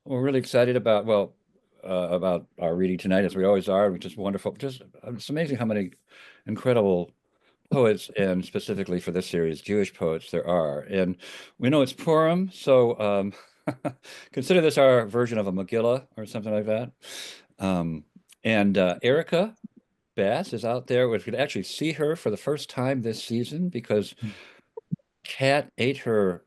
we're really excited about our reading tonight, as we always are, which is wonderful. Just it's amazing how many incredible poets, and specifically for this series, Jewish poets there are. And we know it's Purim, so consider this our version of a Megillah or something like that. Um, and Erica Bass is out there. We could actually see her for the first time this season because Cat ate her.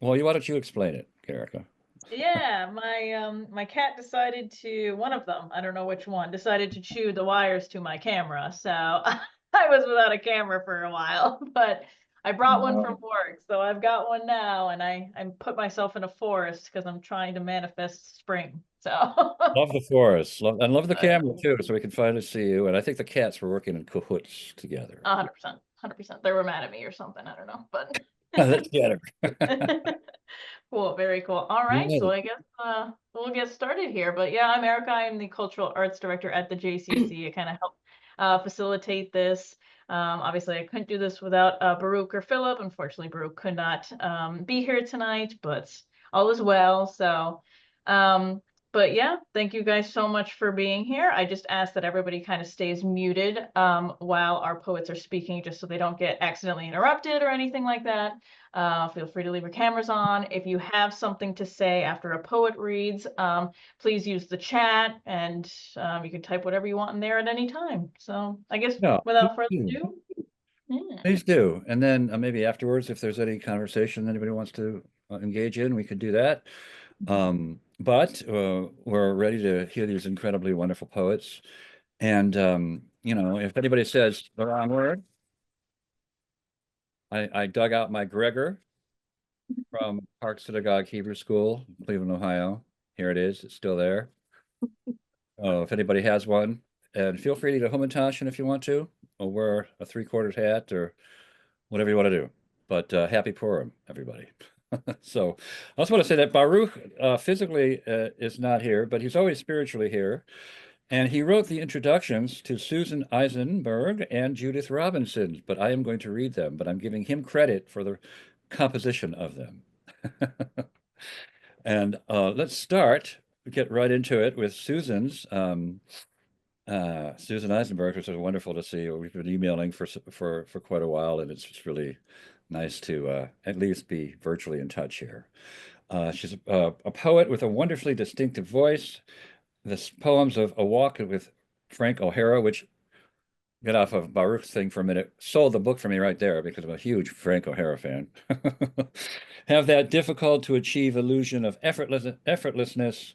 Well, why don't you explain it, Erica? Yeah, my cat decided to, one of them, I don't know which one, decided to chew the wires to my camera. So I was without a camera for a while, but I brought one from work. So I've got one now, and I put myself in a forest because I'm trying to manifest spring. So Love the forest, love the camera too, so we can finally see you. And I think the cats were working in cahoots together. 100%, 100%. They were mad at me or something. I don't know, but That's better. cool, very cool. All right, so Right. I guess we'll get started here. But yeah, I'm Erica. I'm the cultural arts director at the JCC. I kind of help facilitate this. Obviously, I couldn't do this without Baruch or Philip. Unfortunately, Baruch could not be here tonight, but all is well. So, um, but yeah, thank you guys so much for being here. I just ask that everybody kind of stays muted while our poets are speaking, just so they don't get accidentally interrupted or anything like that. Feel free to leave your cameras on. If you have something to say after a poet reads, please use the chat, and you can type whatever you want in there at any time. So I guess No, please without further do. ado, yeah. Please do. And then maybe afterwards, if there's any conversation anybody wants to engage in, we could do that. But we're ready to hear these incredibly wonderful poets. And if anybody says the wrong word, I dug out my Gregor from Park Synagogue Hebrew School, Cleveland, Ohio. Here it is. It's still there. Oh, if anybody has one, and feel free to eat a Hamantaschen if you want to, or wear a three-quarters hat or whatever you want to do. But happy Purim, everybody. So I also want to say that Baruch physically is not here, but he's always spiritually here. And he wrote the introductions to Susan Eisenberg and Judith Robinson, but I am going to read them, but I'm giving him credit for the composition of them. And let's get right into it with Susan Eisenberg, which is wonderful to see. We've been emailing for quite a while, and it's just really nice to at least be virtually in touch here. She's a poet with a wonderfully distinctive voice. The poems of A Walk with Frank O'Hara, which get off of Baruch's thing for a minute, sold the book for me right there because I'm a huge Frank O'Hara fan. Have that difficult to achieve illusion of effortlessness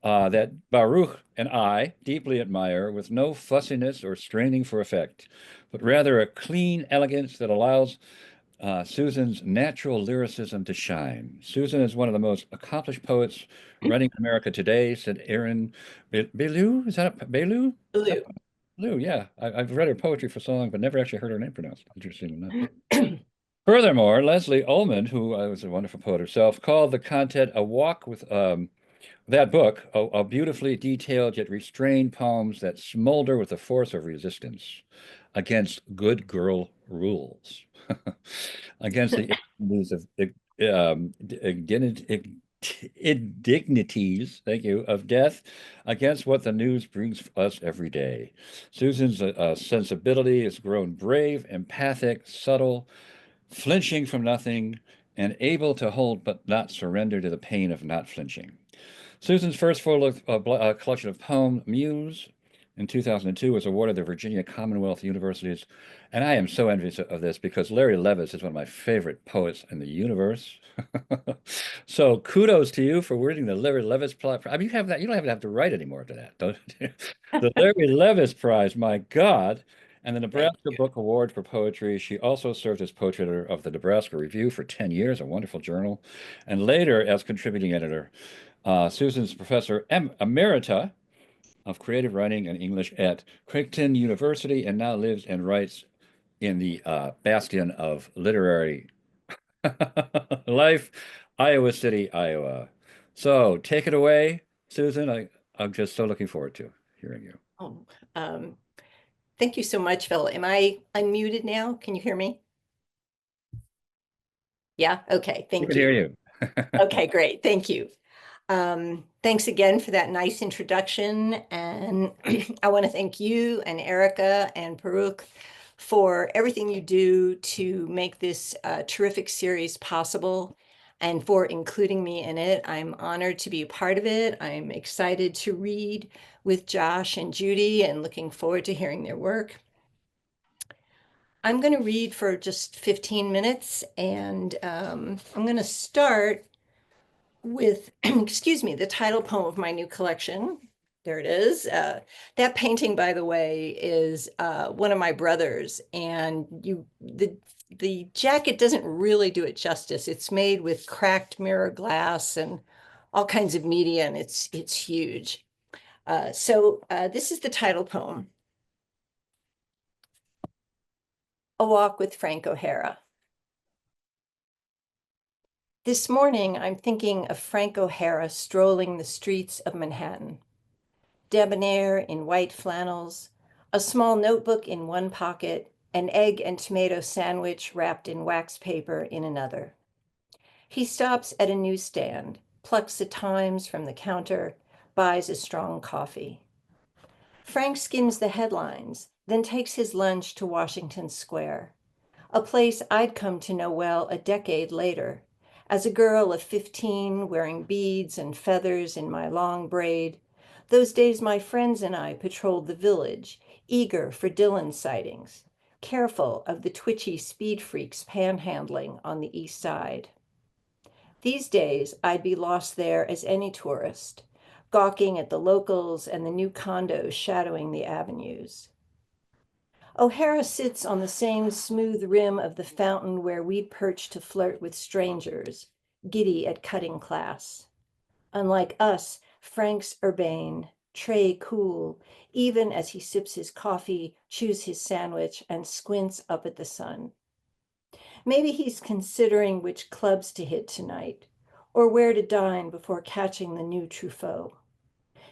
that Baruch and I deeply admire, with no fussiness or straining for effect, but rather a clean elegance that allows Susan's natural lyricism to shine. Susan is one of the most accomplished poets writing in America today, said Aaron Belu. Is that Belu? Is that Blue. Belu? Yeah, I've read her poetry for so long, but never actually heard her name pronounced. Interesting enough. Furthermore, Leslie Ullman, who was a wonderful poet herself, called the content a walk with that book, a beautifully detailed yet restrained poems that smolder with the force of resistance against good girl rules, against the indignities indignities, thank you, of death, against what the news brings us every day. Susan's sensibility has grown brave, empathic, subtle, flinching from nothing, and able to hold but not surrender to the pain of not flinching. Susan's first full collection of poems, Muse, in 2002, was awarded the Virginia Commonwealth Universities. And I am so envious of this because Larry Levis is one of my favorite poets in the universe. So kudos to you for winning the Larry Levis Prize. I mean, you have that. You don't even have to write anymore after that, don't you? The Larry Levis Prize, my God. And the Thank Nebraska you. Book Award for Poetry. She also served as poetry editor of the Nebraska Review for 10 years, a wonderful journal, and later as contributing editor. Susan's professor emerita of creative writing and English at Creighton University, and now lives and writes in the bastion of literary life, Iowa City, Iowa. So take it away, Susan. I'm just so looking forward to hearing you. Oh, um, thank you so much, Phil. Am I unmuted now? Can you hear me? Yeah, okay, We thank can hear you. you. Okay, great, thank you. Thanks again for that nice introduction. And I want to thank you and Erica and Paruk for everything you do to make this terrific series possible and for including me in it. I'm honored to be a part of it. I'm excited to read with Josh and Judy and looking forward to hearing their work. I'm going to read for just 15 minutes and I'm going to start with, excuse me, the title poem of my new collection. There it is. That painting, by the way, is one of my brothers, and the jacket doesn't really do it justice. It's made with cracked mirror glass and all kinds of media, and it's huge. So this is the title poem. A Walk with Frank O'Hara. This morning, I'm thinking of Frank O'Hara strolling the streets of Manhattan. Debonair in white flannels, a small notebook in one pocket, an egg and tomato sandwich wrapped in wax paper in another. He stops at a newsstand, plucks a Times from the counter, buys a strong coffee. Frank skims the headlines, then takes his lunch to Washington Square, a place I'd come to know well a decade later, as a girl of 15 wearing beads and feathers in my long braid. Those days my friends and I patrolled the village, eager for Dylan sightings, careful of the twitchy speed freaks panhandling on the east side. These days I'd be lost there as any tourist, gawking at the locals and the new condos shadowing the avenues. O'Hara sits on the same smooth rim of the fountain where we'd perched to flirt with strangers, giddy at cutting class. Unlike us, Frank's urbane, tray cool, even as he sips his coffee, chews his sandwich, and squints up at the sun. Maybe he's considering which clubs to hit tonight, or where to dine before catching the new Truffaut.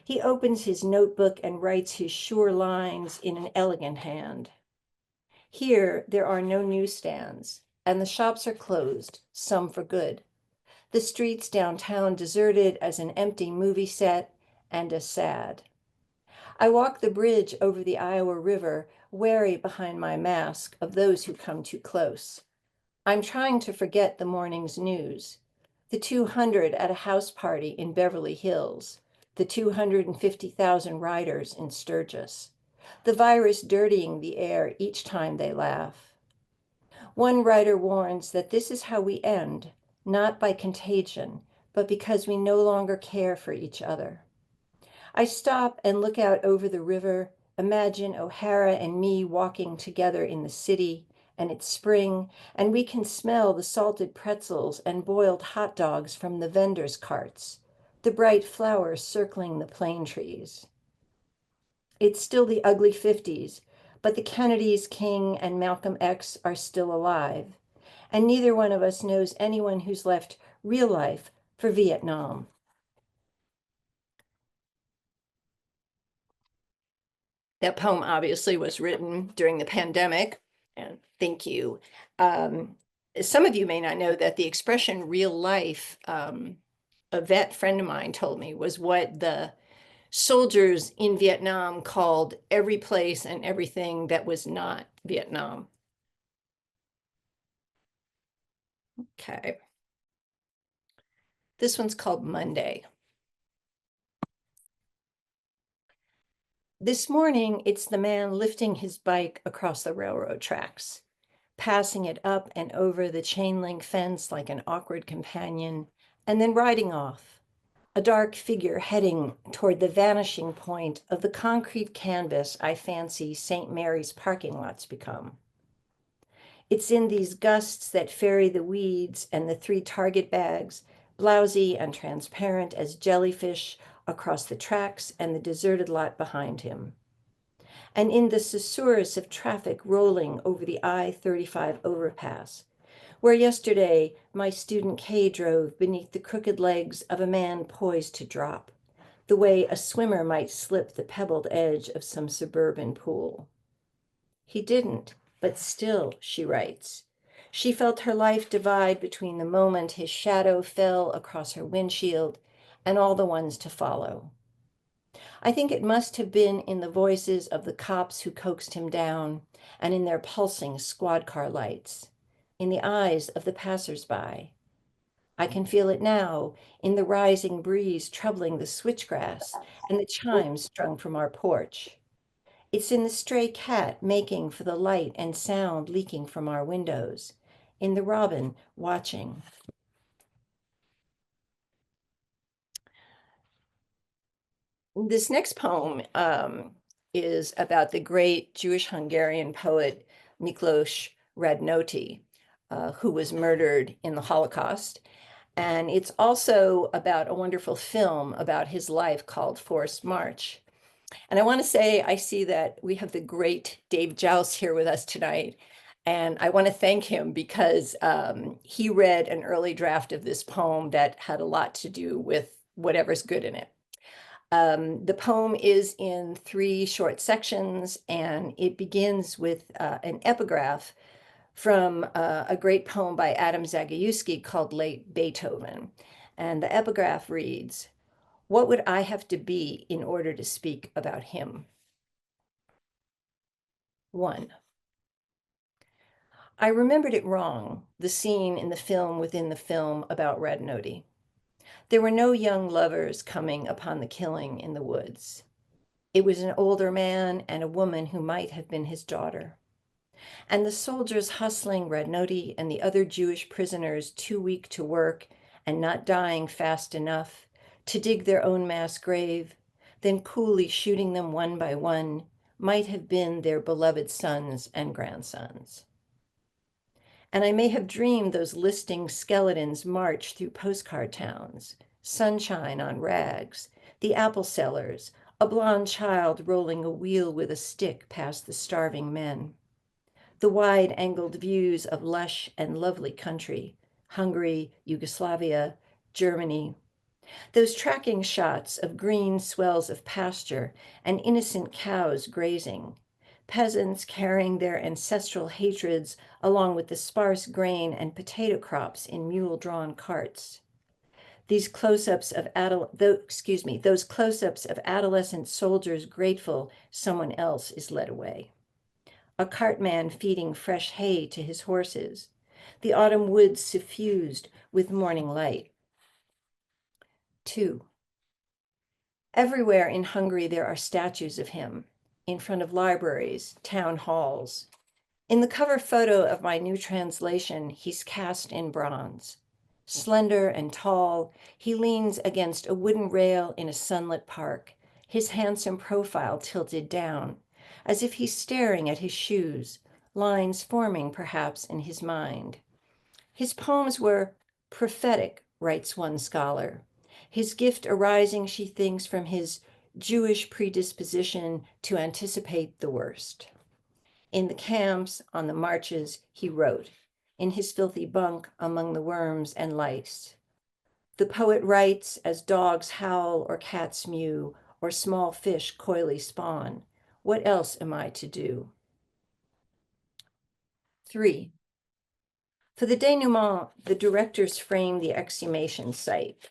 He opens his notebook and writes his sure lines in an elegant hand. Here, there are no newsstands, and the shops are closed, some for good. The streets downtown deserted as an empty movie set, and as sad. I walk the bridge over the Iowa River, wary behind my mask of those who come too close. I'm trying to forget the morning's news. The 200 at a house party in Beverly Hills, the 250,000 riders in Sturgis, the virus dirtying the air each time they laugh. One writer warns that this is how we end, not by contagion, but because we no longer care for each other. I stop and look out over the river, imagine O'Hara and me walking together in the city, and it's spring, and we can smell the salted pretzels and boiled hot dogs from the vendors' carts, the bright flowers circling the plane trees. It's still the ugly 50s, but the Kennedys, King, and Malcolm X are still alive, and neither one of us knows anyone who's left real life for Vietnam. That poem obviously was written during the pandemic, and thank you. Some of you may not know that the expression real life, a vet friend of mine told me, was what the soldiers in Vietnam called every place and everything that was not Vietnam. Okay. This one's called Monday. This morning, it's the man lifting his bike across the railroad tracks, passing it up and over the chain link fence like an awkward companion, and then riding off, a dark figure heading toward the vanishing point of the concrete canvas I fancy St. Mary's parking lots become. It's in these gusts that ferry the weeds and the 3 target bags, blousy and transparent as jellyfish, across the tracks and the deserted lot behind him. And in the susurrus of traffic rolling over the I-35 overpass, where yesterday my student Kay drove beneath the crooked legs of a man poised to drop, the way a swimmer might slip the pebbled edge of some suburban pool. He didn't, but still, she writes, she felt her life divide between the moment his shadow fell across her windshield and all the ones to follow. I think it must have been in the voices of the cops who coaxed him down, and in their pulsing squad car lights, in the eyes of the passersby. I can feel it now in the rising breeze troubling the switchgrass and the chimes strung from our porch. It's in the stray cat making for the light and sound leaking from our windows, in the robin watching. This next poem is about the great Jewish Hungarian poet Miklos Radnoti, who was murdered in the Holocaust. And it's also about a wonderful film about his life called Forced March. And I want to say, I see that we have the great Dave Joust here with us tonight. And I want to thank him because he read an early draft of this poem that had a lot to do with whatever's good in it. The poem is in 3 short sections, and it begins with an epigraph from a great poem by Adam Zagajewski called Late Beethoven. And the epigraph reads, "What would I have to be in order to speak about him?" 1. I remembered it wrong, the scene in the film within the film about Radnoti. There were no young lovers coming upon the killing in the woods. It was an older man and a woman who might have been his daughter. And the soldiers hustling Radnoti and the other Jewish prisoners too weak to work and not dying fast enough to dig their own mass grave, then coolly shooting them one by one, might have been their beloved sons and grandsons. And I may have dreamed those listing skeletons march through postcard towns, sunshine on rags, the apple sellers, a blonde child rolling a wheel with a stick past the starving men. The wide-angled views of lush and lovely country, Hungary, Yugoslavia, Germany. Those tracking shots of green swells of pasture and innocent cows grazing, peasants carrying their ancestral hatreds along with the sparse grain and potato crops in mule-drawn carts. These close-ups of those close-ups of adolescent soldiers grateful someone else is led away. A cartman feeding fresh hay to his horses, the autumn woods suffused with morning light. 2. Everywhere in Hungary there are statues of him, in front of libraries, town halls. In the cover photo of my new translation, he's cast in bronze. Slender and tall, he leans against a wooden rail in a sunlit park, his handsome profile tilted down, as if he's staring at his shoes, lines forming perhaps in his mind. His poems were prophetic, writes one scholar. His gift arising, she thinks, from his Jewish predisposition to anticipate the worst. In the camps, on the marches, he wrote, in his filthy bunk among the worms and lice. The poet writes as dogs howl or cats mew or small fish coyly spawn. What else am I to do? 3. For the denouement, the directors frame the exhumation site.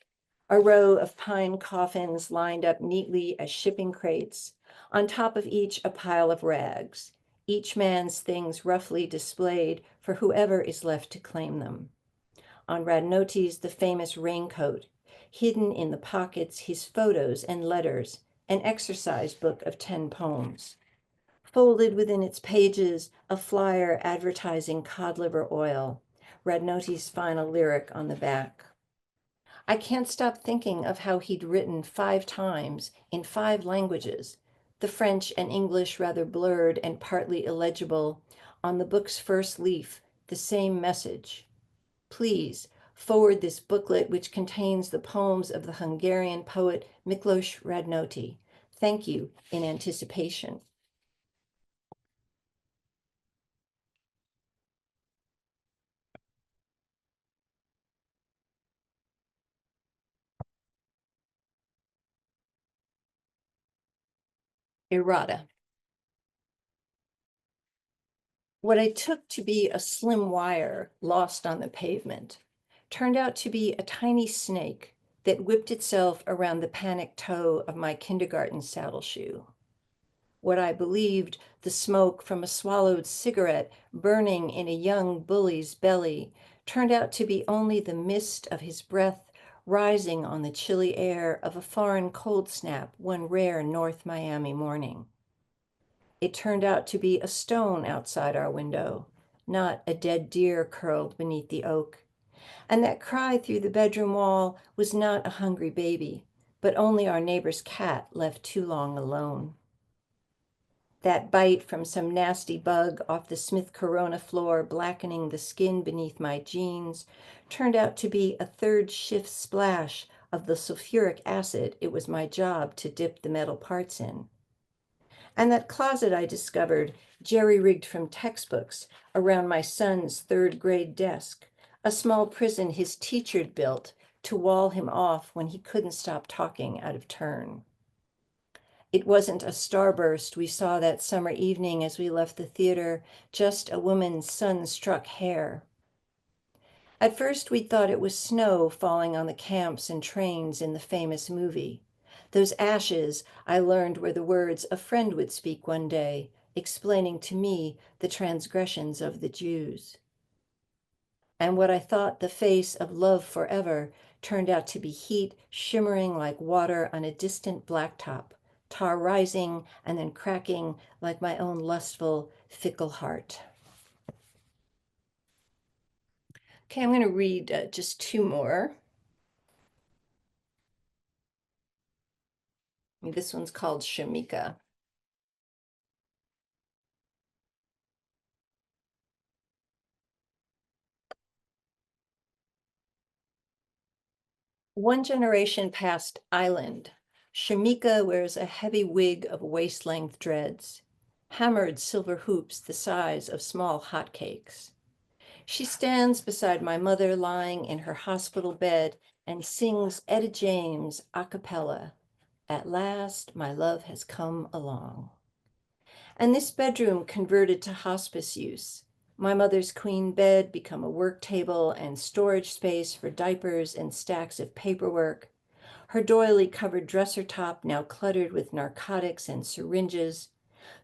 A row of pine coffins lined up neatly as shipping crates, on top of each a pile of rags, each man's things roughly displayed for whoever is left to claim them. On Radnoti's the famous raincoat, hidden in the pockets his photos and letters, an exercise book of 10 poems. Folded within its pages, a flyer advertising cod liver oil, Radnoti's final lyric on the back. I can't stop thinking of how he'd written 5 times in 5 languages, the French and English rather blurred and partly illegible, on the book's first leaf, the same message. Please forward this booklet which contains the poems of the Hungarian poet Miklos Radnoti. Thank you in anticipation. Errata. What I took to be a slim wire lost on the pavement turned out to be a tiny snake that whipped itself around the panicked toe of my kindergarten saddle shoe. What I believed the smoke from a swallowed cigarette burning in a young bully's belly turned out to be only the mist of his breath rising on the chilly air of a foreign cold snap one rare North Miami morning. It turned out to be a stone outside our window, not a dead deer curled beneath the oak. And that cry through the bedroom wall was not a hungry baby, but only our neighbor's cat left too long alone. That bite from some nasty bug off the Smith Corona floor, blackening the skin beneath my jeans, turned out to be a third shift splash of the sulfuric acid it was my job to dip the metal parts in. And that closet I discovered, jerry-rigged from textbooks, around my son's third-grade desk, a small prison his teacher'd built to wall him off when he couldn't stop talking out of turn. It wasn't a starburst we saw that summer evening as we left the theater, just a woman's sun-struck hair. At first we thought it was snow falling on the camps and trains in the famous movie. Those ashes, I learned, were the words a friend would speak one day, explaining to me the transgressions of the Jews. And what I thought the face of love forever turned out to be heat shimmering like water on a distant blacktop, tar rising and then cracking like my own lustful, fickle heart. Okay, I'm going to read just two more. This one's called Shamika. One generation past Island, Shamika wears a heavy wig of waist-length dreads, hammered silver hoops the size of small hotcakes. She stands beside my mother lying in her hospital bed and sings Etta James a cappella. At last, my love has come along. And this bedroom converted to hospice use. My mother's queen bed become a work table and storage space for diapers and stacks of paperwork. Her doily-covered dresser top now cluttered with narcotics and syringes.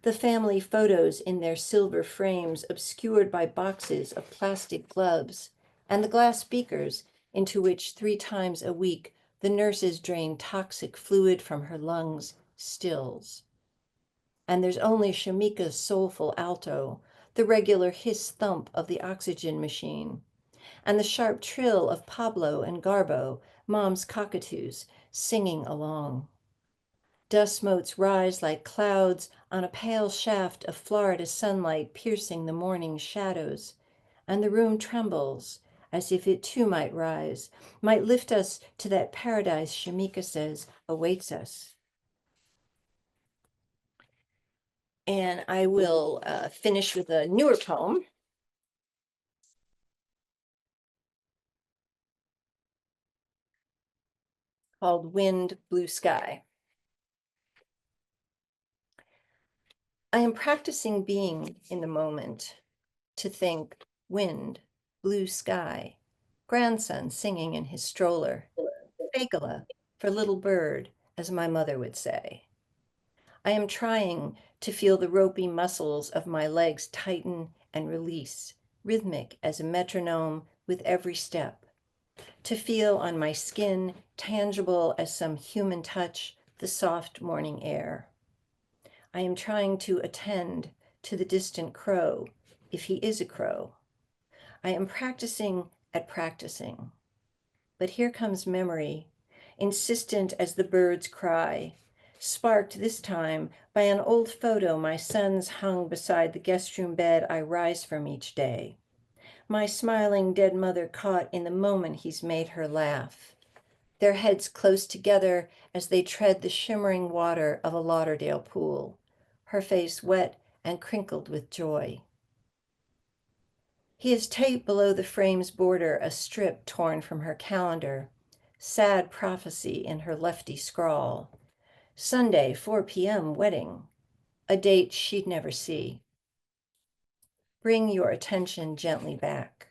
The family photos in their silver frames obscured by boxes of plastic gloves, and the glass beakers into which 3 times a week the nurses drain toxic fluid from her lungs stills. And there's only Shamika's soulful alto, the regular hiss thump of the oxygen machine, and the sharp trill of Pablo and Garbo, Mom's cockatoos, singing along. Dust motes rise like clouds on a pale shaft of Florida sunlight piercing the morning shadows, and the room trembles as if it too might rise, might lift us to that paradise Shamika says awaits us. And I will finish with a newer poem called Wind, Blue Sky. I am practicing being in the moment to think wind, blue sky, grandson singing in his stroller, Bagala for little bird, as my mother would say. I am trying to feel the ropey muscles of my legs tighten and release, rhythmic as a metronome with every step. To feel on my skin, tangible as some human touch, the soft morning air. I am trying to attend to the distant crow, if he is a crow. I am practicing at practicing. But here comes memory, insistent as the bird's cry, sparked this time by an old photo my son's hung beside the guest room bed I rise from each day. My smiling dead mother caught in the moment he's made her laugh. Their heads close together as they tread the shimmering water of a Lauderdale pool, her face wet and crinkled with joy. He has taped below the frame's border a strip torn from her calendar, sad prophecy in her lefty scrawl. Sunday, 4 p.m. wedding, a date she'd never see. Bring your attention gently back.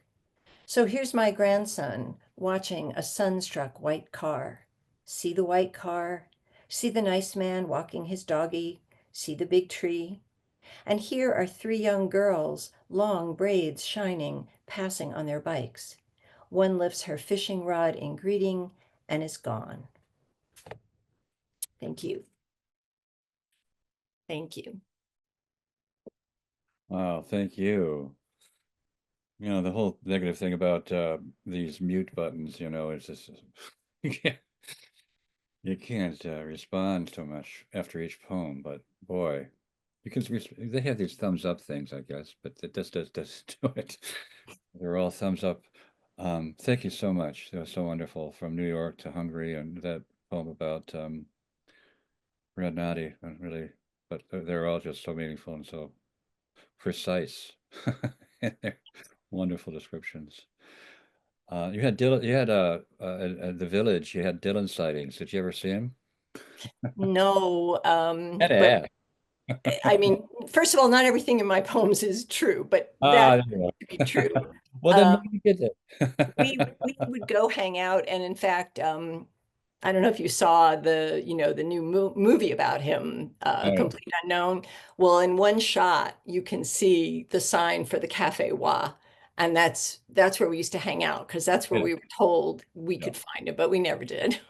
So here's my grandson watching a sun-struck white car. See the white car, see the nice man walking his doggy, see the big tree. And here are three young girls, long braids shining, passing on their bikes. One lifts her fishing rod in greeting and is gone. Thank you. Thank you. Wow, thank you. You know, the whole negative thing about these mute buttons, you know, it's just you can't respond so much after each poem, but boy, you can they have these thumbs up things, I guess, but it just does do it. They're all thumbs up. Thank you so much. That was so wonderful. From New York to Hungary, and that poem about Radnati, really, but they're all just so meaningful and so precise. And they're wonderful descriptions. You had Dylan, you had at the village, you had Dylan sightings. Did you ever see him? No, Had to but ask. I mean, first of all, not everything in my poems is true, but Ah, that there you to be true. go. Well, then Um, maybe you get we would go hang out, and in fact, I don't know if you saw the the new movie about him, it. Complete Unknown. Well, in one shot, you can see the sign for the Cafe Wa, and that's where we used to hang out because that's where Yeah, we were told we yeah. could find it, but we never did.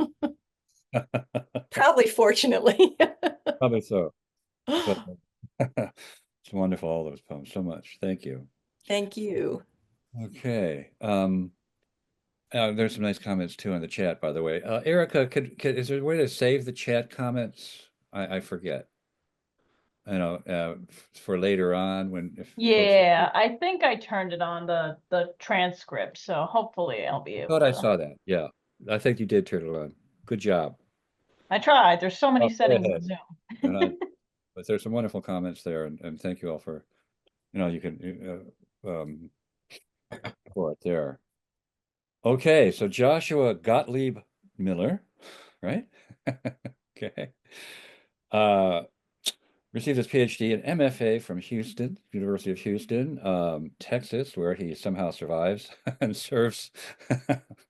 Probably fortunately. Probably so. But it's wonderful, all those poems. So much. Thank you. Thank you. Okay. There's some nice comments too in the chat, by the way. Erica, is there a way to save the chat comments? I forget. You know, for later on when if folks. Yeah, I think I turned it on the transcript, so hopefully I'll be I able thought I to. saw that. Yeah, I think you did turn it on. Good job. I tried. There's so many Go settings in ahead. And Zoom. but there's some wonderful comments there, and thank you all for, you can for it there. Okay, so Joshua Gottlieb-Miller, right? Okay. Uh, Received his PhD and MFA from Houston, University of Houston, Texas, where he somehow survives and serves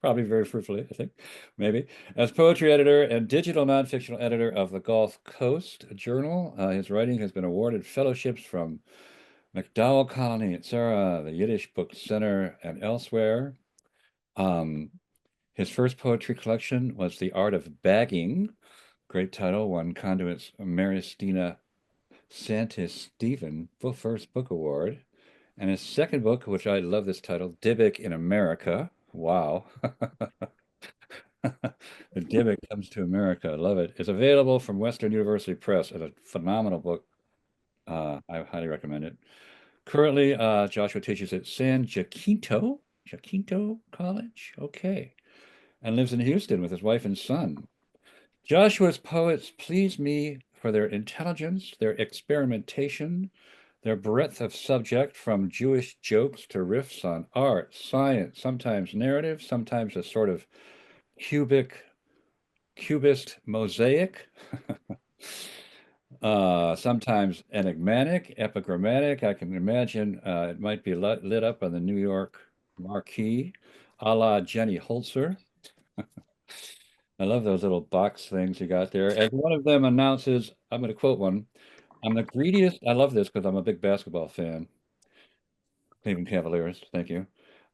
probably very fruitfully, I think, maybe, as poetry editor and digital nonfictional editor of the Gulf Coast Journal. His writing has been awarded fellowships from MacDowell Colony at Sarah, the Yiddish Book Center, and elsewhere. Um, his first poetry collection was The Art of Bagging. Great title, won Conduit's Maristina Santis Stephen First Book Award. And his second book, which I love this title, Dybbuk in America. Wow. The Dybbuk Comes to America. I love it. It's available from Western University Press. It's a phenomenal book. I highly recommend it. Currently, Joshua teaches at San Jacinto College. Okay. And lives in Houston with his wife and son. Joshua's poets please me for their intelligence, their experimentation, their breadth of subject, from Jewish jokes to riffs on art, science, sometimes narrative, sometimes a sort of cubist mosaic, sometimes enigmatic, epigrammatic. I can imagine it might be lit up on the New York marquee, a la Jenny Holzer. I love those little box things you got there. As one of them announces, I'm going to quote one. I'm the greediest. I love this because I'm a big basketball fan. Cleveland Cavaliers. Thank you.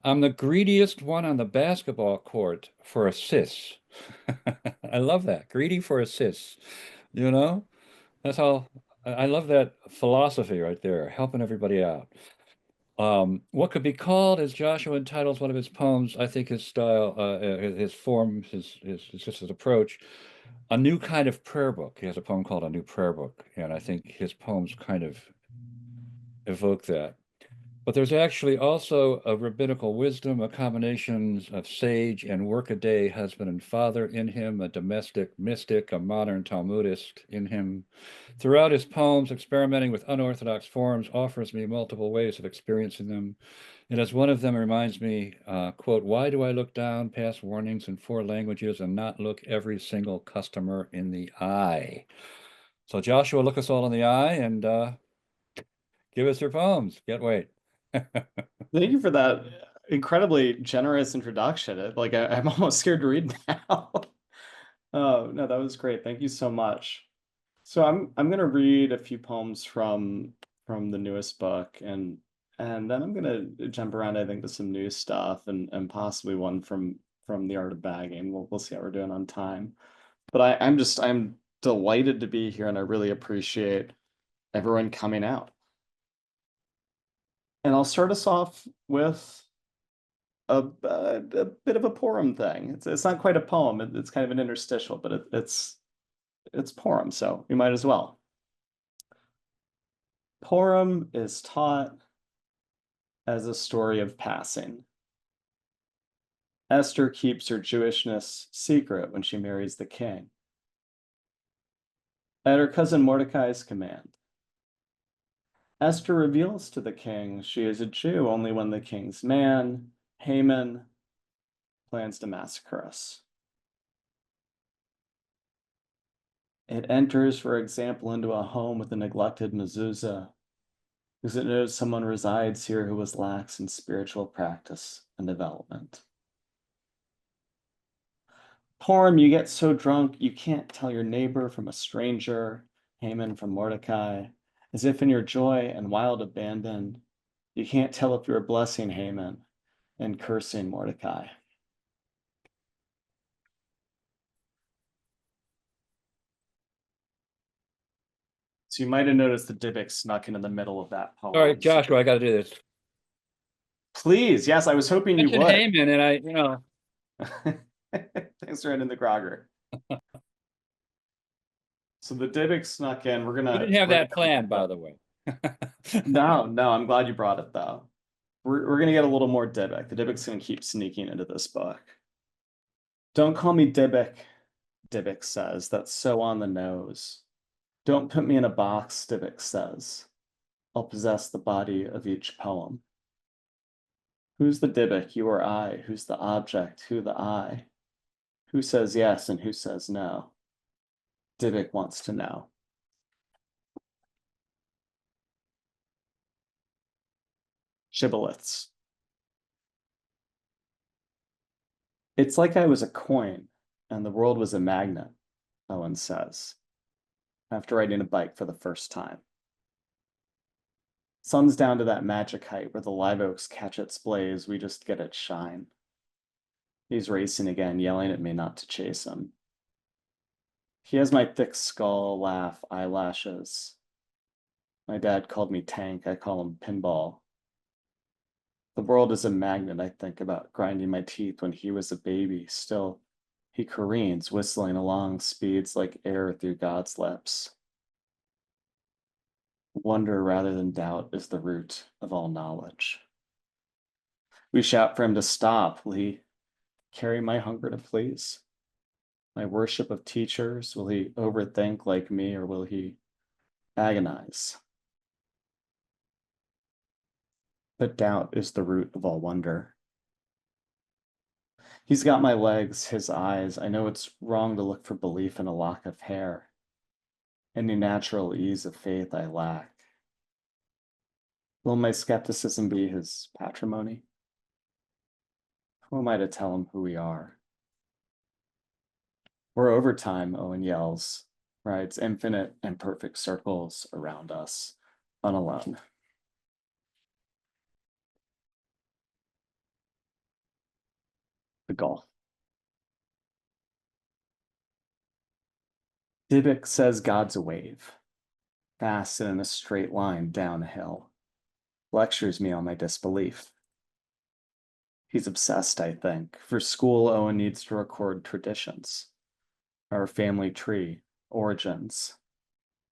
I'm the greediest one on the basketball court for assists. I love that. Greedy for assists. You know, that's how I love that philosophy right there, helping everybody out. What could be called, as Joshua entitles one of his poems, I think his style, his form, just his approach, a new kind of prayer book. He has a poem called A New Prayer Book, and I think his poems kind of evoke that. But there's actually also a rabbinical wisdom, a combination of sage and workaday husband and father in him, a domestic mystic, a modern Talmudist in him. Throughout his poems, experimenting with unorthodox forms offers me multiple ways of experiencing them. And as one of them reminds me, quote, why do I look down past warnings in 4 languages and not look every single customer in the eye? So Joshua, look us all in the eye and give us your poems. Can't wait. Thank you for that incredibly generous introduction. I'm almost scared to read now. Oh, no, that was great. Thank you so much. So I'm gonna read a few poems from the newest book, and then I'm gonna jump around, I think, to some new stuff, and possibly one from The Art of Bagging. We'll see how we're doing on time. But I'm delighted to be here, and I really appreciate everyone coming out. And I'll start us off with a bit of a poem thing. It's not quite a poem. It's kind of an interstitial, but it's poem, so we might as well. Poem is taught as a story of passing. Esther keeps her Jewishness secret when she marries the king. At her cousin Mordecai's command, Esther reveals to the king she is a Jew only when the king's man, Haman, plans to massacre us. It enters, for example, into a home with a neglected mezuzah, because it knows someone resides here who was lax in spiritual practice and development. Purim, you get so drunk you can't tell your neighbor from a stranger, Haman from Mordecai, as if in your joy and wild abandon, you can't tell if you're blessing Haman and cursing Mordecai. So you might have noticed the Dybbuk snuck in the middle of that poem. All right, Joshua, I got to do this. Please, yes, I was hoping you Mention would. Haman, and I. Thanks for ending the grogger. So the Dybbuk snuck in. We didn't have that planned, by the way. No, I'm glad you brought it though. We're gonna get a little more Dybbuk. The Dybbuk's gonna keep sneaking into this book. Don't call me Dybbuk, Dybbuk says. That's so on the nose. Don't put me in a box, Dybbuk says. I'll possess the body of each poem. Who's the Dybbuk, you or I? Who's the object, who the I? Who says yes and who says no? Dybbuk wants to know. Shibboleths. It's like I was a coin and the world was a magnet, Owen says, after riding a bike for the first time. Sun's down to that magic height where the live oaks catch its blaze, we just get its shine. He's racing again, yelling at me not to chase him. He has my thick skull, laugh, eyelashes. My dad called me Tank, I call him Pinball. The world is a magnet, I think about grinding my teeth when he was a baby. Still, he careens, whistling along speeds like air through God's lips. Wonder rather than doubt is the root of all knowledge. We shout for him to stop. Will he carry my hunger to please? My worship of teachers? Will he overthink like me, or will he agonize? But doubt is the root of all wonder. He's got my legs, his eyes. I know it's wrong to look for belief in a lock of hair. Any natural ease of faith I lack. Will my skepticism be his patrimony? Who am I to tell him who we are? We're over time, Owen yells, rides infinite and perfect circles around us, unalone. The Gulf. Dybbuk says God's a wave, fast and in a straight line down a hill. Lectures me on my disbelief. He's obsessed, I think. For school, Owen needs to record traditions. Our family tree, origins.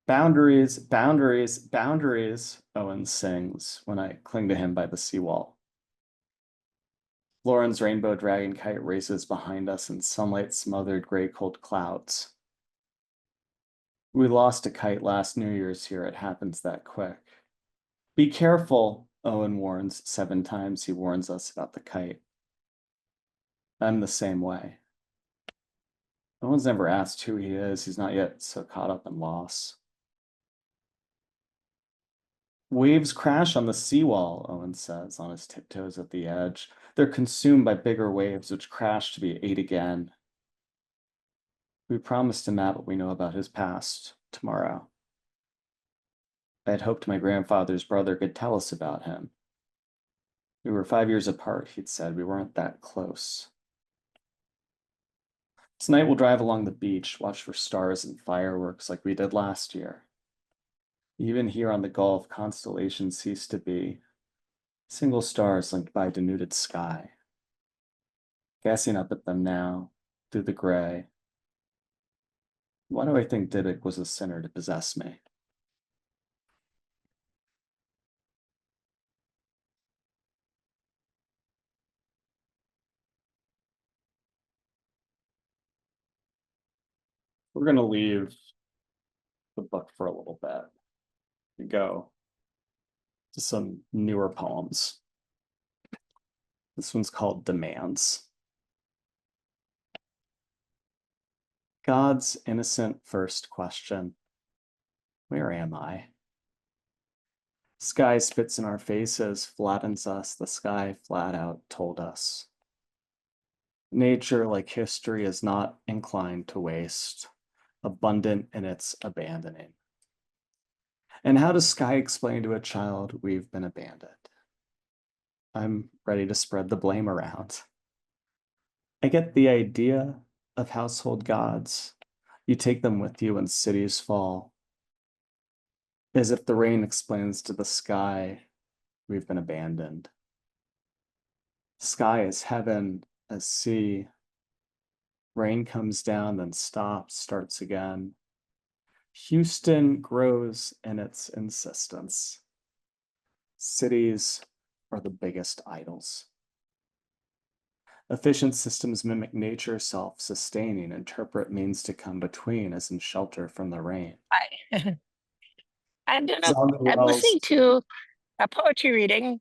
Boundaries, boundaries, boundaries, Owen sings when I cling to him by the seawall. Lauren's rainbow dragon kite races behind us in sunlight-smothered gray cold clouds. We lost a kite last New Year's here. It happens that quick. Be careful, Owen warns 7 times. He warns us about the kite. I'm the same way. No one's ever asked who he is. He's not yet so caught up in loss. Waves crash on the seawall, Owen says, on his tiptoes at the edge. They're consumed by bigger waves, which crash to be ate again. We promised to map what we know about his past tomorrow. I had hoped my grandfather's brother could tell us about him. We were 5 years apart, he'd said. We weren't that close. Tonight we'll drive along the beach, watch for stars and fireworks like we did last year. Even here on the Gulf, constellations cease to be. Single stars linked by denuded sky. Gassing up at them now, through the gray. Why do I think Dybbuk was a sinner to possess me? We're going to leave the book for a little bit and go to some newer poems. This one's called Demands. God's innocent first question. Where am I? Sky spits in our faces, flattens us. The sky flat out told us. Nature, like history, is not inclined to waste, abundant in its abandoning. And how does sky explain to a child we've been abandoned? I'm ready to spread the blame around. I get the idea of household gods. You take them with you when cities fall. As if the rain explains to the sky we've been abandoned. Sky is heaven, as sea. Rain comes down, then stops, starts again. Houston grows in its insistence. Cities are the biggest idols. Efficient systems mimic nature, self-sustaining, interpret means to come between as in shelter from the rain. Hi. I'm Zombie I'm Wells. listening to a poetry reading.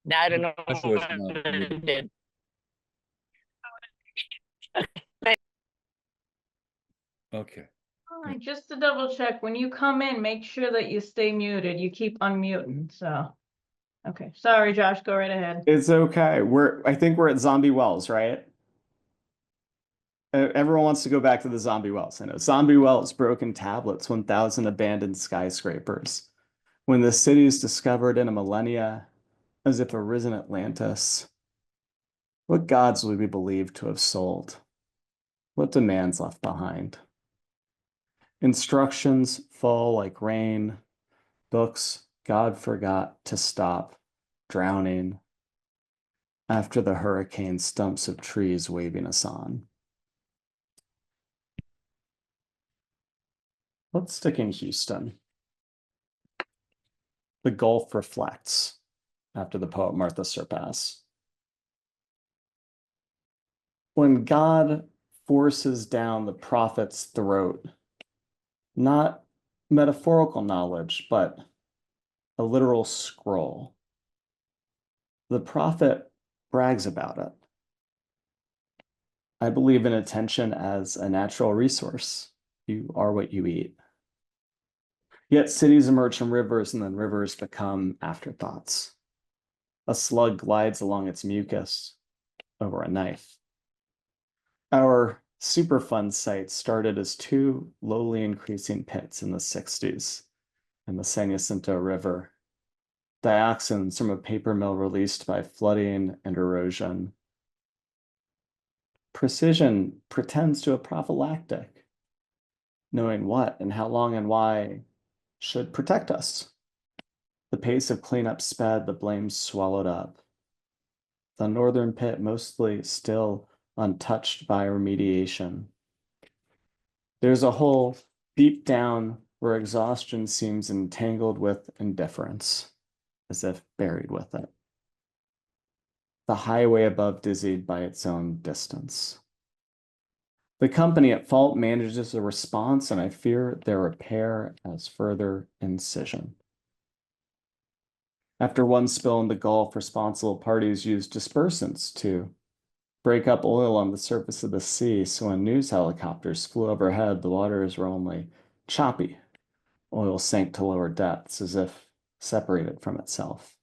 Now I don't know Joshua is what not muted. it did. Okay. All right, just to double check, when you come in, make sure that you stay muted. You keep unmuting, so. Okay, sorry, Josh, go right ahead. It's okay. I think we're at Zombie Wells, right? Everyone wants to go back to the Zombie Wells. I know. Zombie Wells, broken tablets, 1,000 abandoned skyscrapers. When the city's discovered in a millennia, as if a risen Atlantis, what gods will we believe to have sold? What demands left behind? Instructions fall like rain. Books God forgot to stop drowning. After the hurricane, stumps of trees waving us on. Let's stick in Houston. The Gulf reflects, after the poet Martha Surpass. When God forces down the prophet's throat, not metaphorical knowledge, but a literal scroll, the prophet brags about it. I believe in attention as a natural resource. You are what you eat. Yet cities emerge from rivers, and then rivers become afterthoughts. A slug glides along its mucus over a knife. Our Superfund site started as two lowly increasing pits in the 60s in the San Jacinto River. Dioxins from a paper mill released by flooding and erosion. Precision pretends to a prophylactic, knowing what and how long and why should protect us. The pace of cleanup sped, the blame swallowed up. The northern pit mostly still untouched by remediation. There's a hole deep down where exhaustion seems entangled with indifference, as if buried with it. The highway above dizzied by its own distance. The company at fault manages a response, and I fear their repair as further incision. After one spill in the Gulf, responsible parties used dispersants to break up oil on the surface of the sea, so when news helicopters flew overhead, the waters were only choppy. Oil sank to lower depths, as if separated from itself.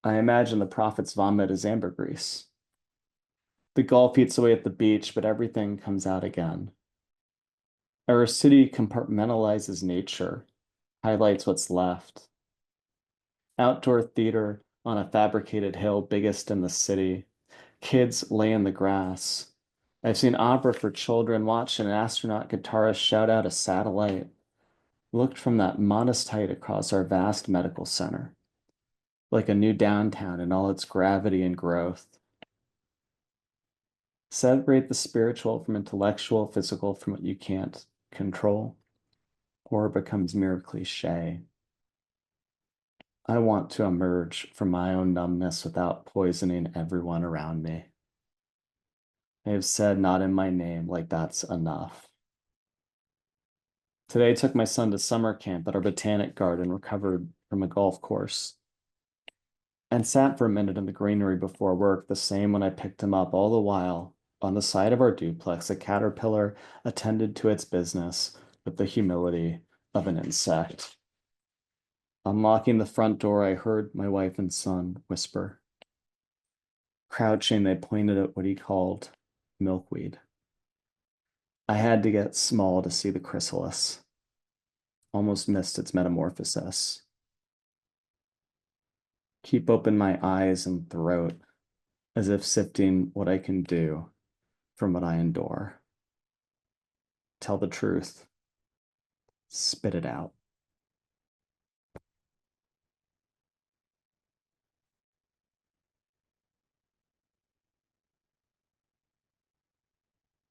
I imagine the prophet's vomit is ambergris. The golf eats away at the beach, but everything comes out again. Our city compartmentalizes nature, highlights what's left. Outdoor theater on a fabricated hill, biggest in the city. Kids lay in the grass. I've seen opera for children, watched an astronaut guitarist shout out a satellite, looked from that modest height across our vast medical center, like a new downtown in all its gravity and growth. Separate the spiritual from intellectual, physical from what you can't control, or it becomes mere cliche. I want to emerge from my own numbness without poisoning everyone around me. I have said not in my name, like that's enough. Today I took my son to summer camp at our botanic garden, recovered from a golf course, and sat for a minute in the greenery before work, the same when I picked him up. All the while, on the side of our duplex, a caterpillar attended to its business with the humility of an insect. Unlocking the front door, I heard my wife and son whisper. Crouching, they pointed at what he called milkweed. I had to get small to see the chrysalis. Almost missed its metamorphosis. Keep open my eyes and throat, as if sifting what I can do from what I endure. Tell the truth. Spit it out.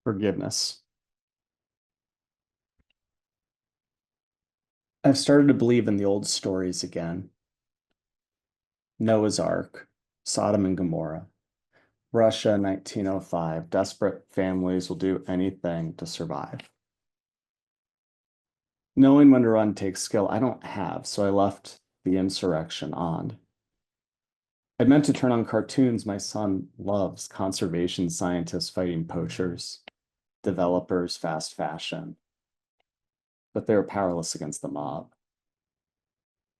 Forgiveness. I've started to believe in the old stories again. Noah's Ark, Sodom and Gomorrah, Russia 1905. Desperate families will do anything to survive. Knowing when to run takes skill I don't have, so I left the insurrection on. I meant to turn on cartoons. My son loves conservation scientists fighting poachers, developers, fast fashion, but they were powerless against the mob.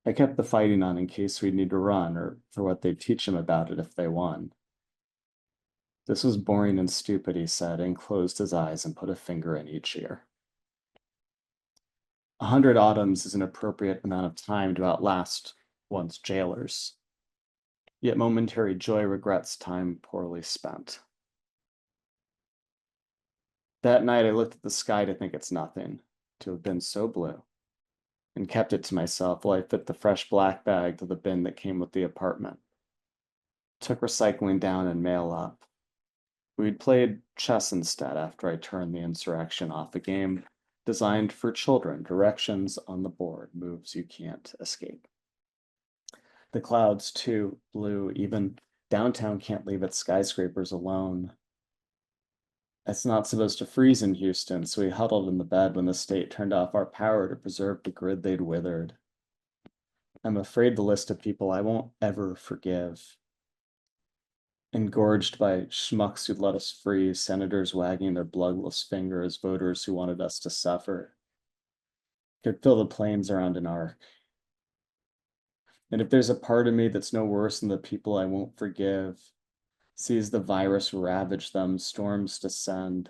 I kept the fighting on in case we'd need to run or for what they'd teach him about it if they won. This was boring and stupid, he said, and closed his eyes and put a finger in each ear. 100 autumns is an appropriate amount of time to outlast one's jailers. Yet momentary joy regrets time poorly spent. That night I looked at the sky to think it's nothing, to have been so blue, and kept it to myself while I fit the fresh black bag to the bin that came with the apartment. Took recycling down and mail up. We'd played chess instead after I turned the insurrection off, a game designed for children, directions on the board, moves you can't escape. The clouds, too, blue, even downtown can't leave its skyscrapers alone. It's not supposed to freeze in Houston, so we huddled in the bed when the state turned off our power to preserve the grid they'd withered. I'm afraid the list of people I won't ever forgive. Engorged by schmucks who'd let us freeze, senators wagging their bloodless fingers, voters who wanted us to suffer. Could fill the plains around an arc. And if there's a part of me that's no worse than the people I won't forgive, sees the virus ravage them, storms descend,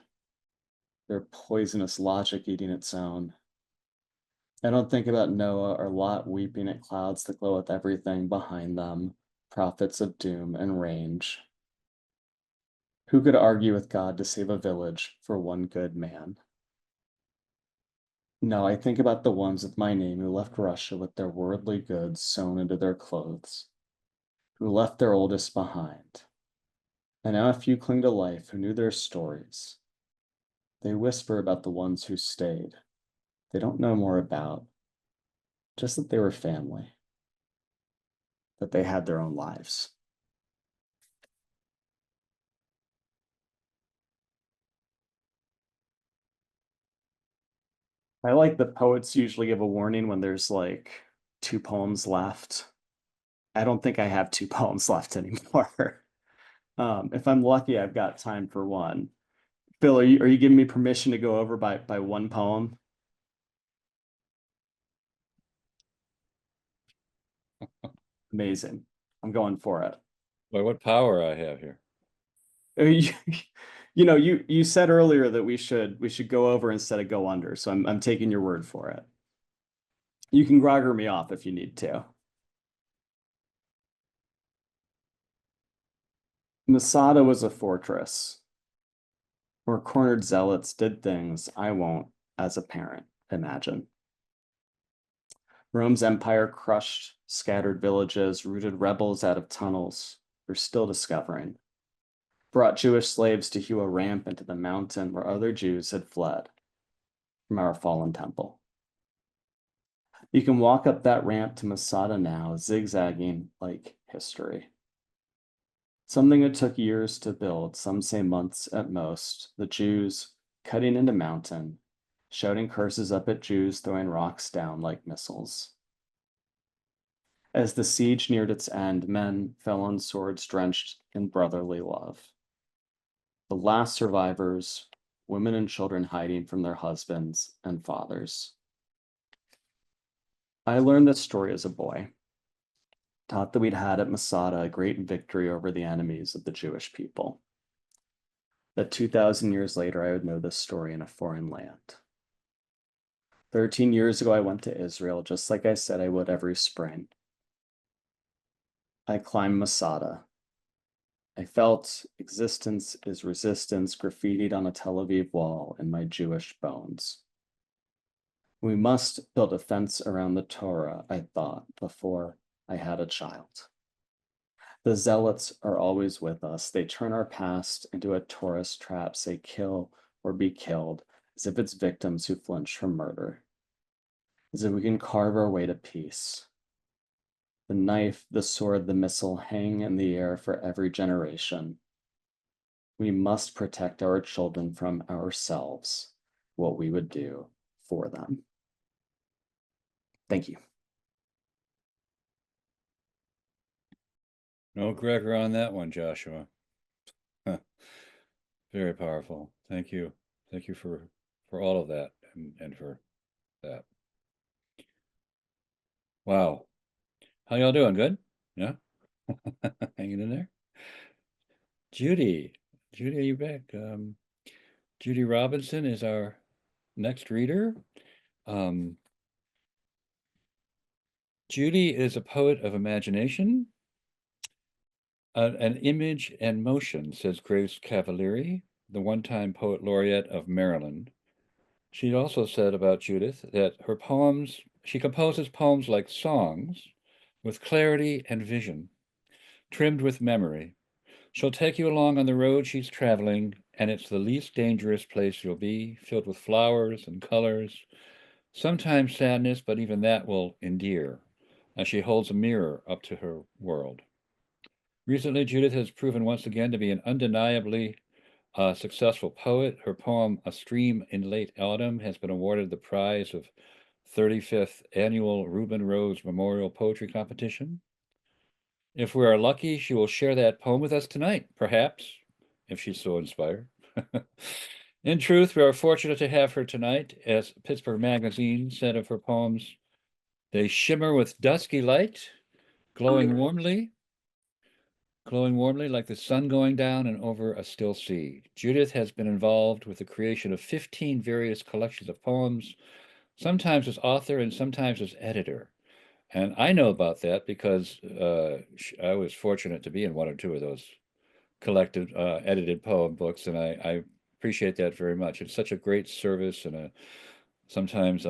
their poisonous logic eating its own. I don't think about Noah or Lot weeping at clouds that glow with everything behind them, prophets of doom and range. Who could argue with God to save a village for one good man? No, I think about the ones with my name who left Russia with their worldly goods sewn into their clothes, who left their oldest behind. And now a few cling to life who knew their stories. They whisper about the ones who stayed. They don't know more about, just that they were family, that they had their own lives. I like that poets usually give a warning when there's like 2 poems left. I don't think I have 2 poems left anymore. If I'm lucky, I've got time for one. Bill, are you giving me permission to go over by 1 poem? Amazing. I'm going for it. Boy, what power I have here. You said earlier that we should go over instead of go under, so I'm taking your word for it. You can grogger me off if you need to. Masada was a fortress where cornered zealots did things I won't, as a parent, imagine. Rome's empire crushed scattered villages, rooted rebels out of tunnels we're still discovering, brought Jewish slaves to hew a ramp into the mountain where other Jews had fled from our fallen temple. You can walk up that ramp to Masada now, zigzagging like history. Something that took years to build, some say months at most, the Jews cutting into mountain, shouting curses up at Jews, throwing rocks down like missiles. As the siege neared its end, men fell on swords drenched in brotherly love. The last survivors, women and children hiding from their husbands and fathers. I learned this story as a boy, taught that we'd had at Masada a great victory over the enemies of the Jewish people. That 2,000 years later, I would know this story in a foreign land. 13 years ago, I went to Israel, just like I said I would every spring. I climbed Masada. I felt existence is resistance graffitied on a Tel Aviv wall in my Jewish bones. We must build a fence around the Torah, I thought, before I had a child. The zealots are always with us. They turn our past into a tourist trap, say kill or be killed, as if it's victims who flinch from murder, as if we can carve our way to peace. The knife, the sword, the missile hang in the air for every generation. We must protect our children from ourselves, what we would do for them. Thank you. No Gregor on that one, Joshua. Very powerful. Thank you. Thank you for all of that and for that. Wow. How y'all doing? Good? Yeah? Hanging in there? Judy, are you back? Judy Robinson is our next reader. Judy is a poet of imagination, an image and motion, says Grace Cavalieri, the one-time poet laureate of Maryland. She also said about Judith that her poems, she composes poems like songs with clarity and vision, trimmed with memory. She'll take you along on the road she's traveling, and it's the least dangerous place you'll be, filled with flowers and colors, sometimes sadness, but even that will endear, as she holds a mirror up to her world. Recently, Judith has proven once again to be an undeniably successful poet. Her poem, A Stream in Late Autumn, has been awarded the prize of 35th Annual Reuben Rose Memorial Poetry Competition. If we are lucky, she will share that poem with us tonight, perhaps, if she's so inspired. In truth, we are fortunate to have her tonight. As Pittsburgh Magazine said of her poems, they shimmer with dusky light, glowing warmly like the sun going down and over a still sea. Judith has been involved with the creation of 15 various collections of poems, sometimes as author and sometimes as editor. And I know about that because I was fortunate to be in one or two of those collected, edited poem books, and I appreciate that very much. It's such a great service, and sometimes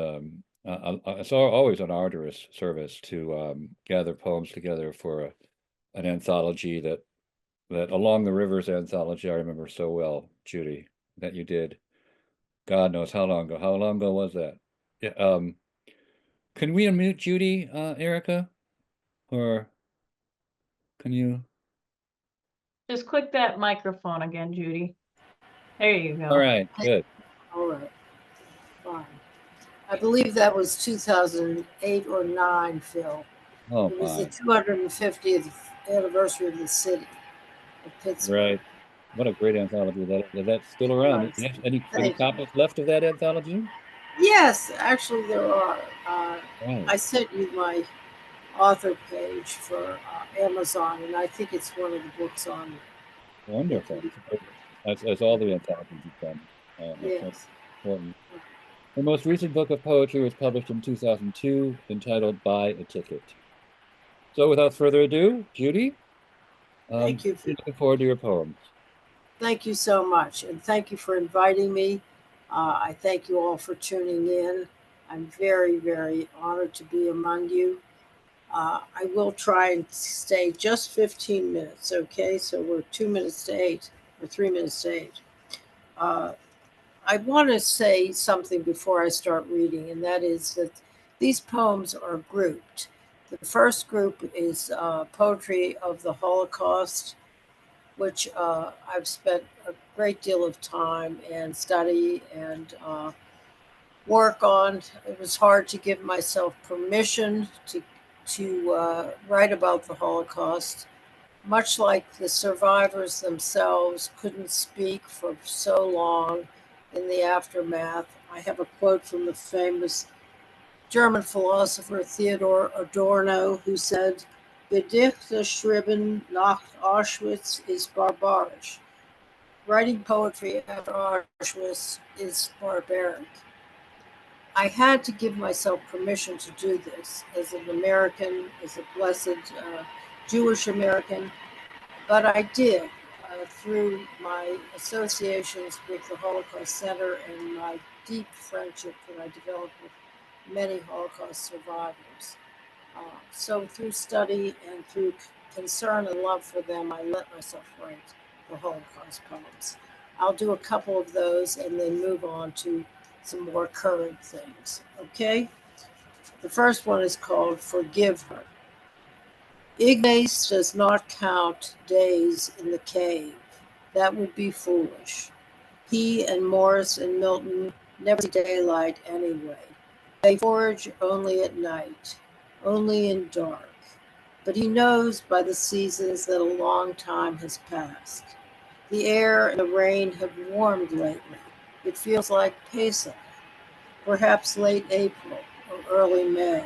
it's always an arduous service to gather poems together for an anthology that Along the Rivers anthology I remember so well, Judy, that you did. God knows how long ago. How long ago was that? Yeah. Can we unmute Judy, Erica? Or can you? Just click that microphone again, Judy. There you go. All right, good. All right, fine. I believe that was 2008 or 9, Phil. Oh, It was the fine. 250th anniversary of the city of Pittsburgh. Right. What a great anthology. That's still around. Right. Any Thank you. copies left of that anthology? Yes, actually there are. Right. I sent you my author page for Amazon, and I think it's one of the books on there. Wonderful. As all the anthologies you've done. That's Yes. important. Her most recent book of poetry was published in 2002, entitled Buy a Ticket. So without further ado, Judy, Thank you. looking forward to your poems. Thank you so much, and thank you for inviting me. I thank you all for tuning in. I'm very, very honored to be among you. I will try and stay just 15 minutes, okay? So we're 2 minutes to 8, or 3 minutes to 8. I want to say something before I start reading, and that is that these poems are grouped. The first group is poetry of the Holocaust, which I've spent a great deal of time and study and work on. It was hard to give myself permission to write about the Holocaust. Much like the survivors themselves couldn't speak for so long in the aftermath. I have a quote from the famous German philosopher Theodor Adorno, who said, Gedichte schreiben nach Auschwitz ist barbarisch. Writing poetry after Auschwitz is barbaric. I had to give myself permission to do this as an American, as a blessed Jewish American, but I did through my associations with the Holocaust Center and my deep friendship that I developed with many Holocaust survivors. So through study and through concern and love for them, I let myself write the Holocaust poems. I'll do a couple of those and then move on to some more current things, okay? The first one is called Forgive Her. Ignace does not count days in the cave. That would be foolish. He and Morris and Milton never see daylight anyway. They forage only at night, only in dark. But he knows by the seasons that a long time has passed. The air and the rain have warmed lately. It feels like Pesach, perhaps late April or early May.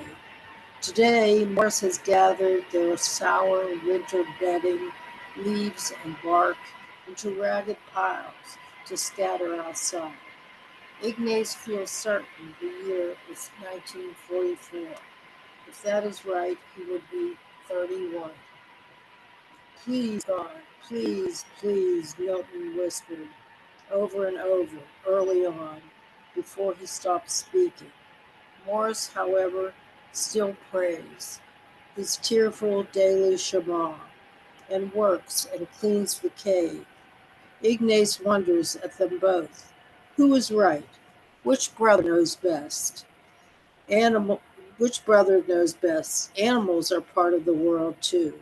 Today, Morris has gathered their sour winter bedding, leaves and bark into ragged piles to scatter outside. Ignace feels certain the year is 1944. If that is right, he would be 31. Please, God, please, please, Milton whispered over and over early on before he stopped speaking. Morris, however, still prays his tearful daily Shema and works and cleans the cave. Ignace wonders at them both. Who is right? Which brother knows best? Which brother knows best? Animals are part of the world too.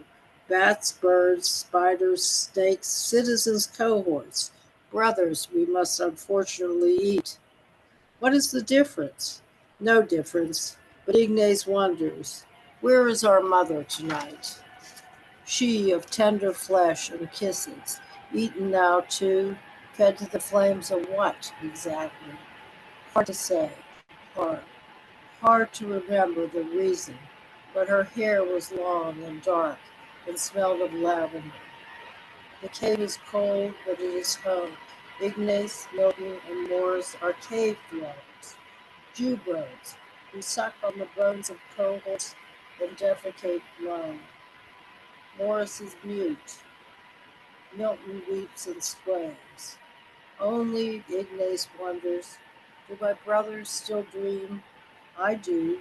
Bats, birds, spiders, snakes, citizens' cohorts. Brothers we must unfortunately eat. What is the difference? No difference, but Ignace wonders, where is our mother tonight? She of tender flesh and kisses, eaten now too, fed to the flames of what exactly? Hard to say, hard to remember the reason, but her hair was long and dark and smelled of lavender. The cave is cold, but it is home. Ignace, Milton, and Morris are cave dwellers, Jew bros, who suck on the bones of cohorts and defecate blood. Morris is mute. Milton weeps and sways. Only Ignace wonders, do my brothers still dream? I do.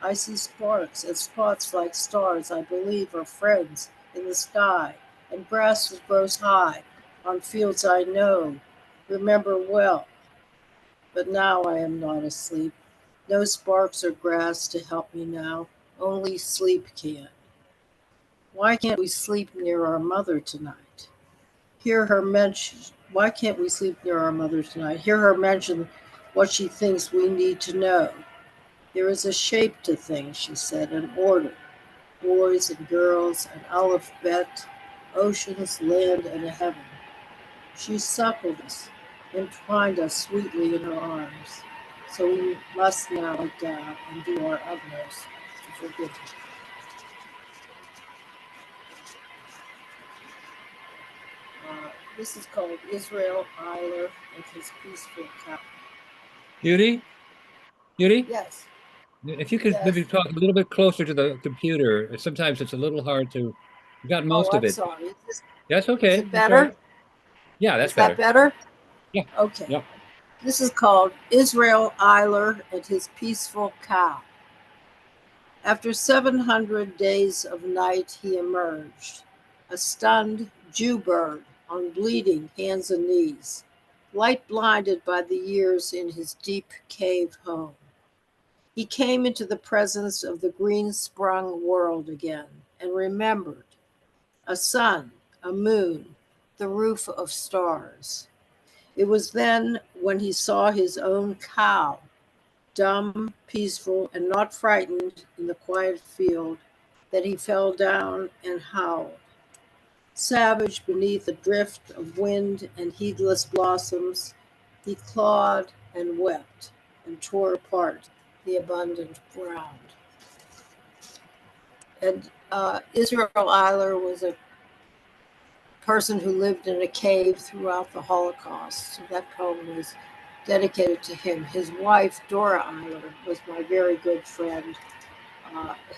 I see sparks and spots like stars I believe are friends in the sky, and grass that grows high on fields I know, remember well. But now I am not asleep. No sparks or grass to help me now. Only sleep can. Why can't we sleep near our mother tonight? Hear her mention. Why can't we sleep near our mother tonight? Hear her mention what she thinks we need to know. There is a shape to things, she said, an order. Boys and girls, an alphabet, oceans, land, and a heaven. She suckled us, entwined us sweetly in her arms. So we must now lie down and do our utmost to forgive her. This is called Israel Eiler and His Peaceful Cow. Judy? Judy? Yes, If you could yes. maybe talk a little bit closer to the computer, sometimes it's a little hard to. You got Oh, most of I'm it. sorry. That's Is okay. it That's all right. better? Yeah, that's Is that better. better? Yeah. Okay. Yeah. This is called Israel Eiler and His Peaceful Cow. After 700 days of night, he emerged, a stunned Jew bird on bleeding hands and knees, light blinded by the years in his deep cave home. He came into the presence of the green sprung world again and remembered a sun, a moon, the roof of stars. It was then when he saw his own cow, dumb, peaceful, and not frightened in the quiet field, that he fell down and howled. Savage beneath a drift of wind and heedless blossoms, he clawed and wept and tore apart the abundant ground. And Israel Eiler was a person who lived in a cave throughout the Holocaust. So that poem is dedicated to him. His wife, Dora Eiler, was my very good friend,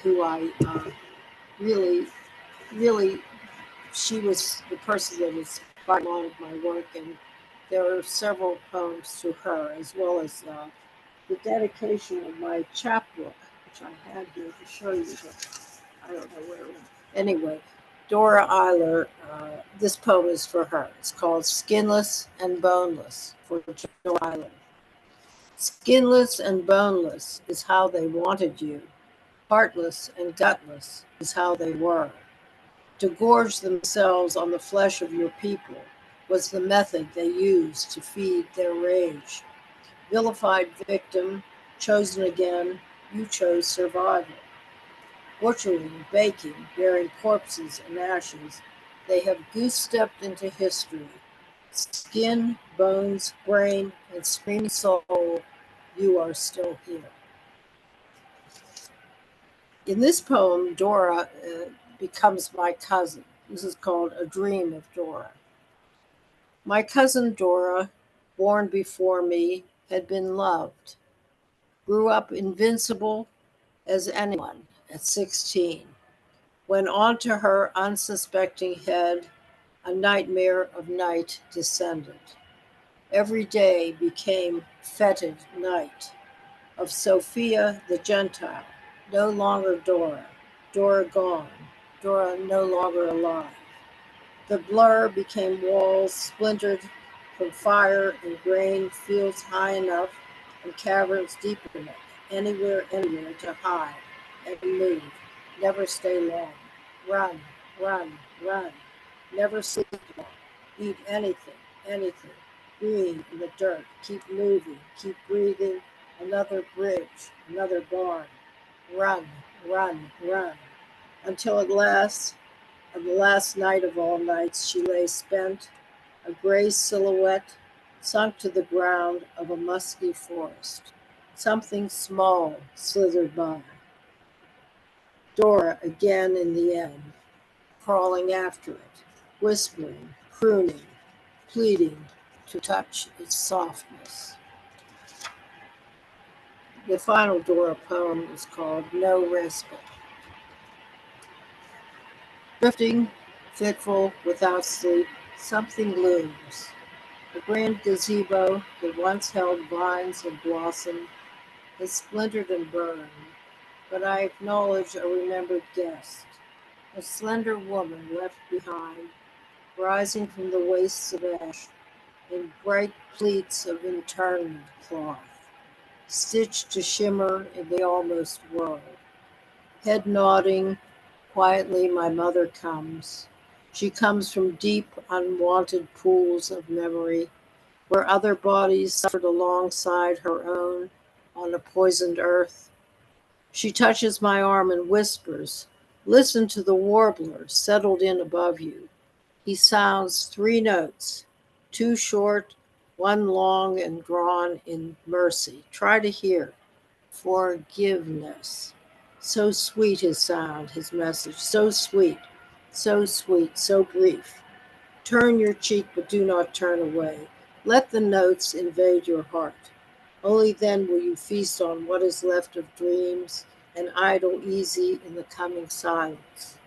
who I really, really, she was the person that inspired a lot of my work. And there are several poems to her, as well as the dedication of my chapbook, which I had here to show you, but I don't know where it went. Anyway, Dora Eiler, this poem is for her. It's called Skinless and Boneless for Dora Eiler. Skinless and boneless is how they wanted you. Heartless and gutless is how they were. To gorge themselves on the flesh of your people was the method they used to feed their rage. Vilified victim, chosen again, you chose survival. Butchering, baking, bearing corpses and ashes, they have goose-stepped into history. Skin, bones, brain, and screaming soul, you are still here. In this poem, Dora becomes my cousin. This is called A Dream of Dora. My cousin Dora, born before me, had been loved, grew up invincible as anyone at 16, when onto her unsuspecting head a nightmare of night descended. Every day became fetid night of Sophia the Gentile, no longer Dora, Dora gone, Dora no longer alive. The blur became walls splintered from fire and grain, fields high enough and caverns deep enough, anywhere to hide and move, never stay long. Run, run, run, never sleep long. Eat anything. Green in the dirt, keep moving, keep breathing. Another bridge, another barn. Run, run, run. Until at last, on the last night of all nights, she lay spent, a gray silhouette sunk to the ground of a musky forest. Something small slithered by. Dora again in the end, crawling after it, whispering, crooning, pleading to touch its softness. The final Dora poem is called No Respite. Drifting, fitful, without sleep, something looms. A grand gazebo that once held vines and blossom is splintered and burned, but I acknowledge a remembered guest, a slender woman left behind, rising from the wastes of ash in bright pleats of internment cloth, stitched to shimmer in the almost world. Head nodding, quietly my mother comes. She comes from deep, unwanted pools of memory, where other bodies suffered alongside her own on a poisoned earth. She touches my arm and whispers, listen to the warbler settled in above you. He sounds 3 notes, 2 short, 1 long and drawn in mercy. Try to hear. Forgiveness. So sweet his sound, his message, so sweet, so brief. Turn your cheek, but do not turn away. Let the notes invade your heart. Only then will you feast on what is left of dreams and idle easy in the coming silence.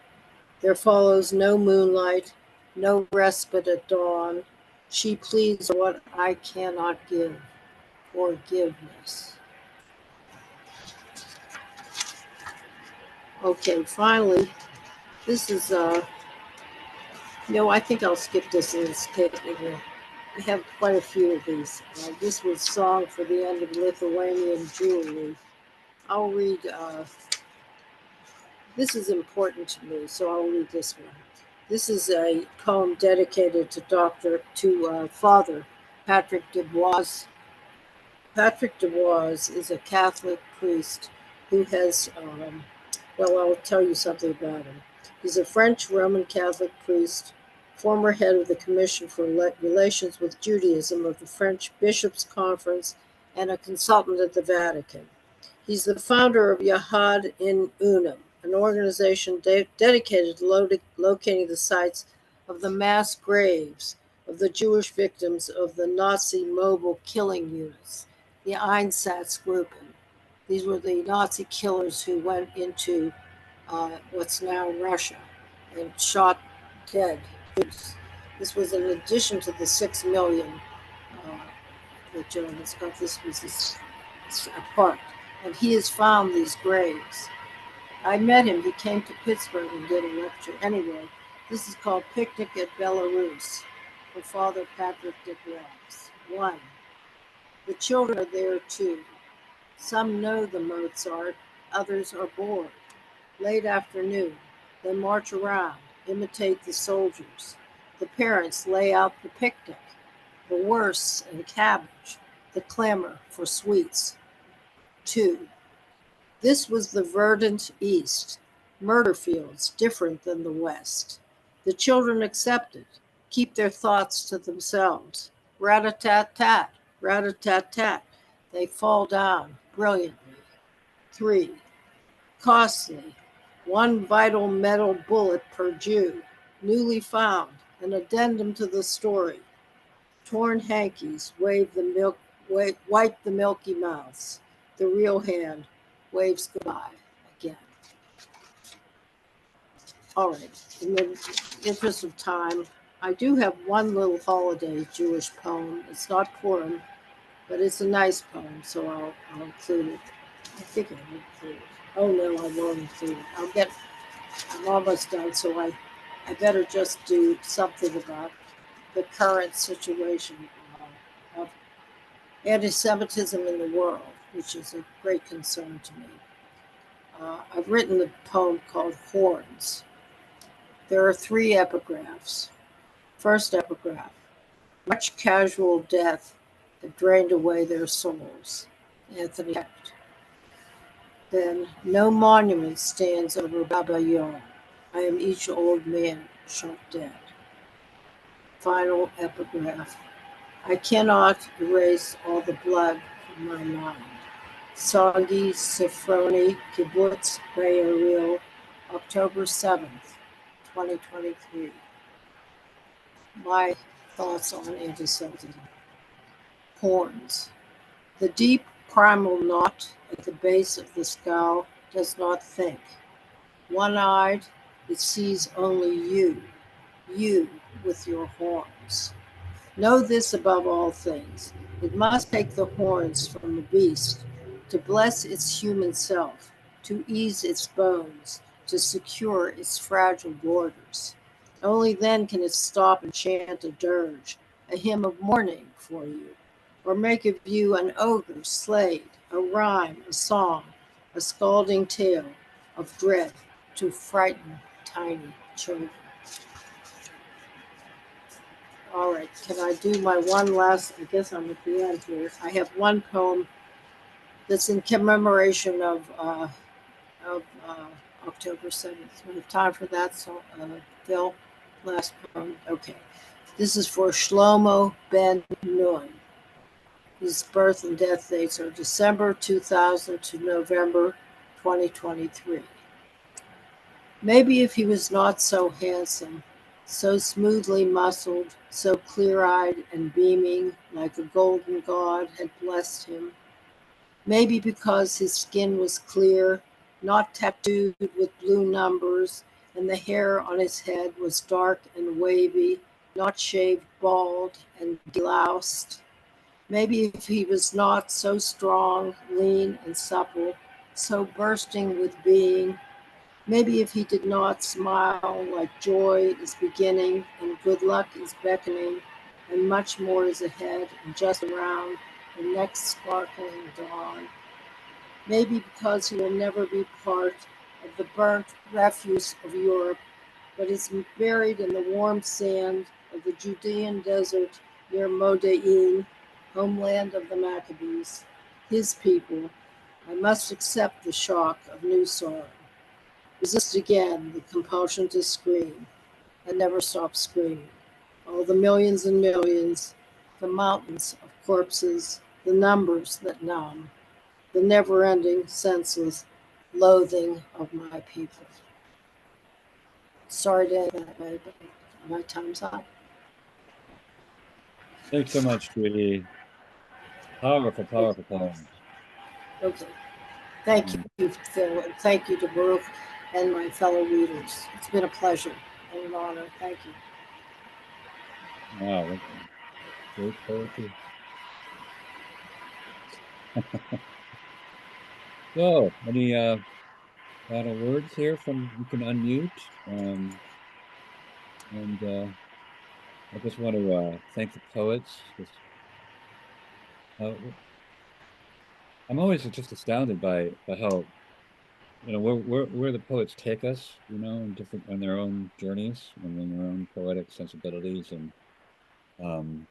There follows no moonlight, no respite at dawn. She pleads what I cannot give, forgiveness. Okay, finally, this is, I think I'll skip this in this case. I have quite a few of these. This was Song for the End of Lithuanian Jewry. I'll read, this is important to me, so I'll read this one. This is a poem dedicated to Father Patrick Dubois. Patrick Dubois is a Catholic priest who has, I'll tell you something about him. He's a French Roman Catholic priest, former head of the Commission for Relations with Judaism of the French Bishops' Conference, and a consultant at the Vatican. He's the founder of Yahad in Unum, an organization dedicated to locating the sites of the mass graves of the Jewish victims of the Nazi mobile killing units, the Einsatzgruppen. These were the Nazi killers who went into what's now Russia and shot dead Jews. This was in addition to the 6 million the Germans got. This was a part. And he has found these graves. I met him. He came to Pittsburgh and did a lecture. Anyway, this is called Picnic at Belarus for Father Patrick Dubois. 1. The children are there too. Some know the Mozart, others are bored. Late afternoon, they march around, imitate the soldiers. The parents lay out the picnic, the wursts and cabbage, the clamor for sweets. 2. This was the verdant East, murder fields different than the West. The children accepted, keep their thoughts to themselves. Rat-a-tat-tat, rat-a-tat-tat. They fall down brilliantly. 3. Costly, 1 vital metal bullet per Jew, newly found, an addendum to the story. Torn hankies wipe the milky mouths. The real hand waves goodbye again. All right, in the interest of time, I do have one little holiday Jewish poem. It's not Purim, but it's a nice poem, so I'll include it. I think I'll include it. Oh no, I won't include it. I'm almost done, so I better just do something about the current situation of anti-Semitism in the world, which is a great concern to me. I've written a poem called Horns. There are 3 epigraphs. First epigraph: much casual death had drained away their souls. Anthony Hecht. Then, no monument stands over Baba Yom. I am each old man shot dead. Final epigraph: I cannot erase all the blood from my mind. Sagi Sifroni, Kibbutz Be'eril, October 7th, 2023. My thoughts on anti-Semitism. Horns. The deep primal knot at the base of the skull does not think. One-eyed, it sees only you with your horns. Know this above all things. It must take the horns from the beast to bless its human self, to ease its bones, to secure its fragile borders. Only then can it stop and chant a dirge, a hymn of mourning for you, or make of you an ogre slayed, a rhyme, a song, a scalding tale of dread to frighten tiny children. All right, can I do my one last? I guess I'm at the end here. I have one poem that's in commemoration of October 7th. We have time for that, so Phil, last poem. Okay, this is for Shlomo Ben Nun. His birth and death dates are December 2000 to November 2023. Maybe if he was not so handsome, so smoothly muscled, so clear-eyed and beaming like a golden god had blessed him. Maybe because his skin was clear, not tattooed with blue numbers, and the hair on his head was dark and wavy, not shaved bald and deloused. Maybe if he was not so strong, lean, and supple, so bursting with being, maybe if he did not smile like joy is beginning and good luck is beckoning, and much more is ahead and just around the next sparkling dawn. Maybe because he will never be part of the burnt refuse of Europe, but is buried in the warm sand of the Judean desert near Modain, homeland of the Maccabees, his people. I must accept the shock of new sorrow, resist again the compulsion to scream, and never stop screaming. All the millions and millions, the mountains of corpses, the numbers that numb, the never-ending, senseless loathing of my people. Sorry to end that way, but my time's up. Thanks so much, Judy. Powerful, powerful poems. Okay. Thank Mm. you, Phil, and thank you to Baruch and my fellow readers. It's been a pleasure and an honor. Thank you. Wow, great poetry. So, any final words here from you can unmute. And I just want to thank the poets. Uh, I'm always just astounded by how where the poets take us, in different on their own journeys and in their own poetic sensibilities and um,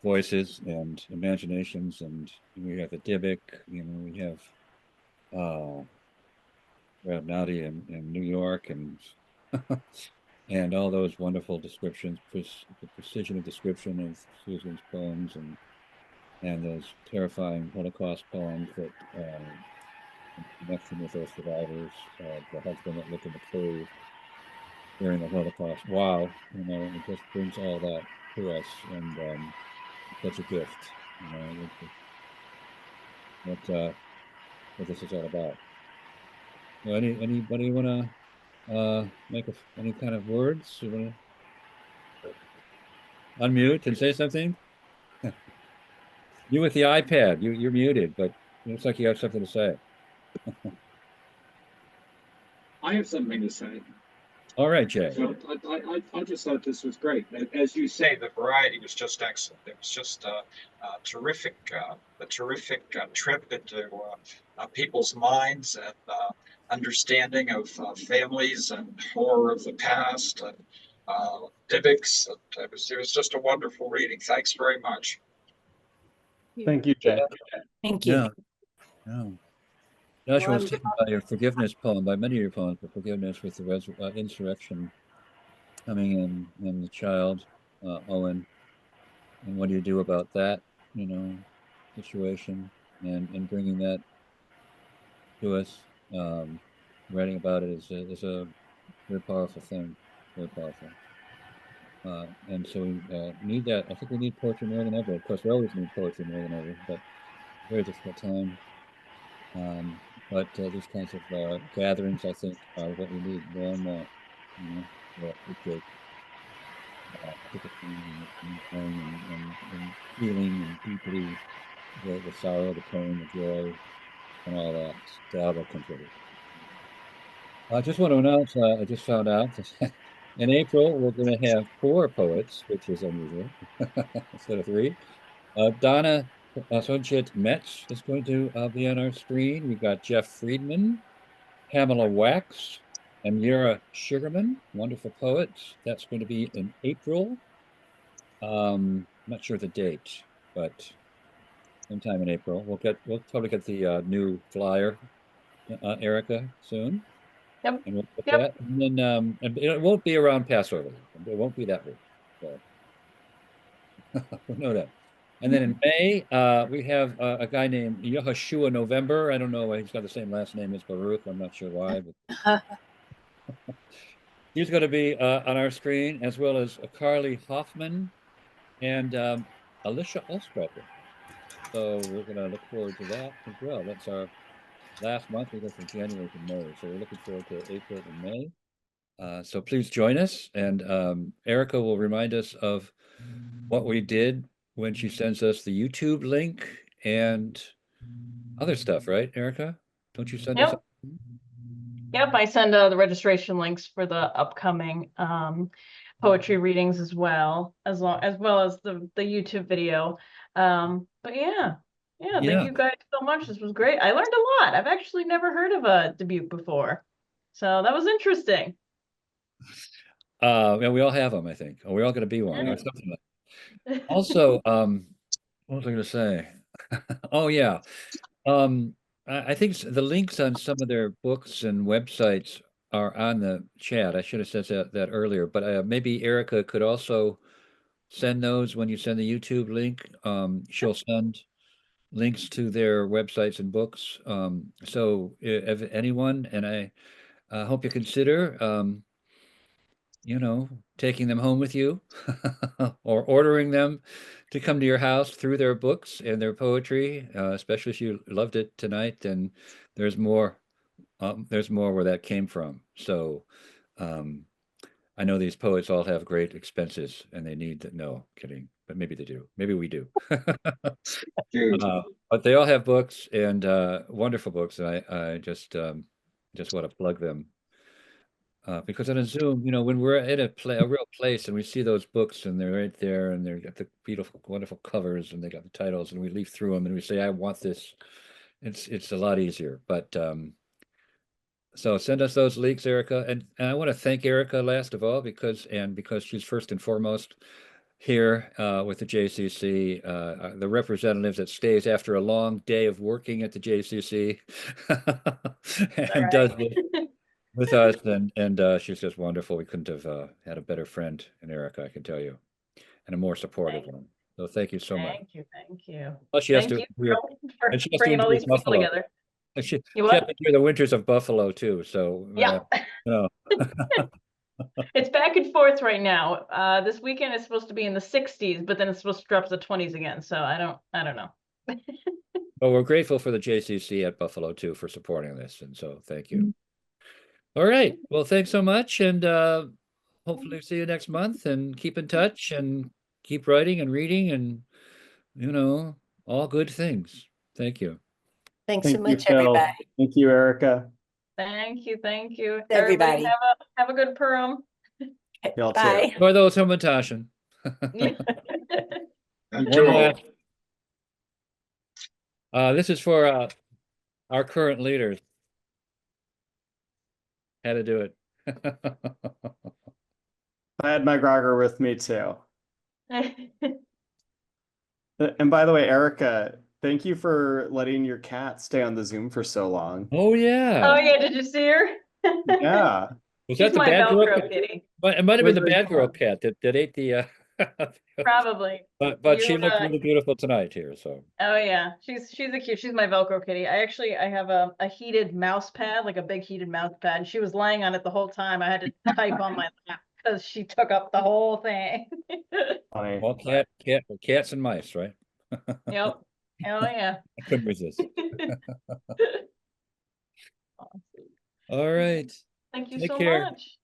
voices and imaginations. And we have the Dybbuk, uh, we have Naudi in New York and and all those wonderful descriptions, the precision of description of Susan's poems and those terrifying Holocaust poems that in connection with those survivors, the husband that lived in the cave during the Holocaust. Wow, it just brings all that to us, and such a gift, what this is all about. So anybody want to make any kind of words? You want to unmute and say something? You with the iPad, you're muted, but it looks like you have something to say. I have something to say. All right, Jay. So I just thought this was great. As you say, the variety was just excellent. It was just a terrific trip into people's minds and understanding of families and horror of the past and Dybbuk's. It was just a wonderful reading. Thanks very much. Thank you, Jay. Thank you. Yeah, yeah. Joshua Well, was taken by your forgiveness poem, by many of your poems, but forgiveness with the insurrection coming in and the child, Owen, and what do you do about that, situation, and bringing that to us. Writing about it is a very powerful thing, very powerful. And so we need that. I think we need poetry more than ever. Of course, we always need poetry more than ever, but very difficult time. But these kinds of gatherings, I think, are what we need more and more. To appreciate empathy and feeling and deeply the sorrow, the pain, the joy, and all that to how that contribute. I just want to announce, I just found out that in April, we're going to have 4 poets, which is unusual, instead of 3. Donna Sonchit Metz is going to be on our screen. We've got Jeff Friedman, Pamela Wax, and Yura Sugarman, wonderful poets. That's going to be in April. Not sure the date, but sometime in April. We'll probably get the new flyer, Erica, soon. Yep. And we'll put Yep. that. And then and it won't be around Passover. It won't be that week. So we'll know that. And then in May, we have a guy named Yehoshua November. I don't know why he's got the same last name as Baruch. I'm not sure why, but He's going to be on our screen, as well as Carly Hoffman and Alicia Ostropper. So we're going to look forward to that as well. That's our last month. We go from January to May. So we're looking forward to April and May. So please join us. And Erica will remind us of what we did when she sends us the YouTube link and other stuff, right, Erica? Don't you send us? Yep. Yep, I send the registration links for the upcoming poetry readings as well as the YouTube video. But yeah, thank you guys so much. This was great. I learned a lot. I've actually never heard of a Dubuque before, so that was interesting. Yeah, we all have them, I think. Or we're all going to be one or something like that. Also, what was I going to say? Oh yeah. I think the links on some of their books and websites are on the chat. I should have said that earlier, but maybe Erica could also send those when you send the YouTube link. She'll send links to their websites and books. So if anyone, and I hope you consider, taking them home with you or ordering them to come to your house through their books and their poetry, especially if you loved it tonight, then there's more. There's more where that came from. So I know these poets all have great expenses and they need to, no, kidding, but maybe they do. Maybe we do. But they all have books and wonderful books. And I just want to plug them. Because on a Zoom, when we're at a real place and we see those books and they're right there and they've got the beautiful, wonderful covers and they got the titles and we leaf through them and we say, I want this. It's a lot easier. But so send us those links, Erica. And I want to thank Erica last of all because she's first and foremost here with the JCC, the representative that stays after a long day of working at the JCC and does this with us, and she's just wonderful. We couldn't have had a better friend in Erica, I can tell you, and a more supportive one. So thank you so much. Thank you. Plus, she has Thank to you for and she has to bringing all enjoy these people Buffalo. together. She You has what? to enjoy the winters of Buffalo too. So Yeah. It's back and forth right now. This weekend is supposed to be in the 60s, but then it's supposed to drop to the 20s again. So I don't know. Well, we're grateful for the JCC at Buffalo too for supporting this, and so thank you. All right. Well, thanks so much, and hopefully see you next month. And keep in touch, and keep writing and reading, and all good things. Thank you. Thanks so Thank you, much, Phil. everybody. Thank you, Erica. Thank you. Everybody. Have a good Purim. Y'all too. Bye. Or those Hamantashen. This is for our current leaders. How to do it. I had my grogger with me too. And by the way, Erica, thank you for letting your cat stay on the Zoom for so long. Oh yeah. Oh yeah, did you see her? Yeah. Was She's that the my bad girl? Velcro kitty. It might have been the Really bad girl fun. cat that ate the. Probably. But she looked really beautiful tonight here. So. Oh yeah, she's my Velcro kitty. I have a heated mouse pad, like a big heated mouse pad. She was lying on it the whole time. I had to type on my lap because she took up the whole thing. Funny. Well, cats and mice, right? Yep. Oh yeah. I couldn't resist. All right. Thank you Take so care. much.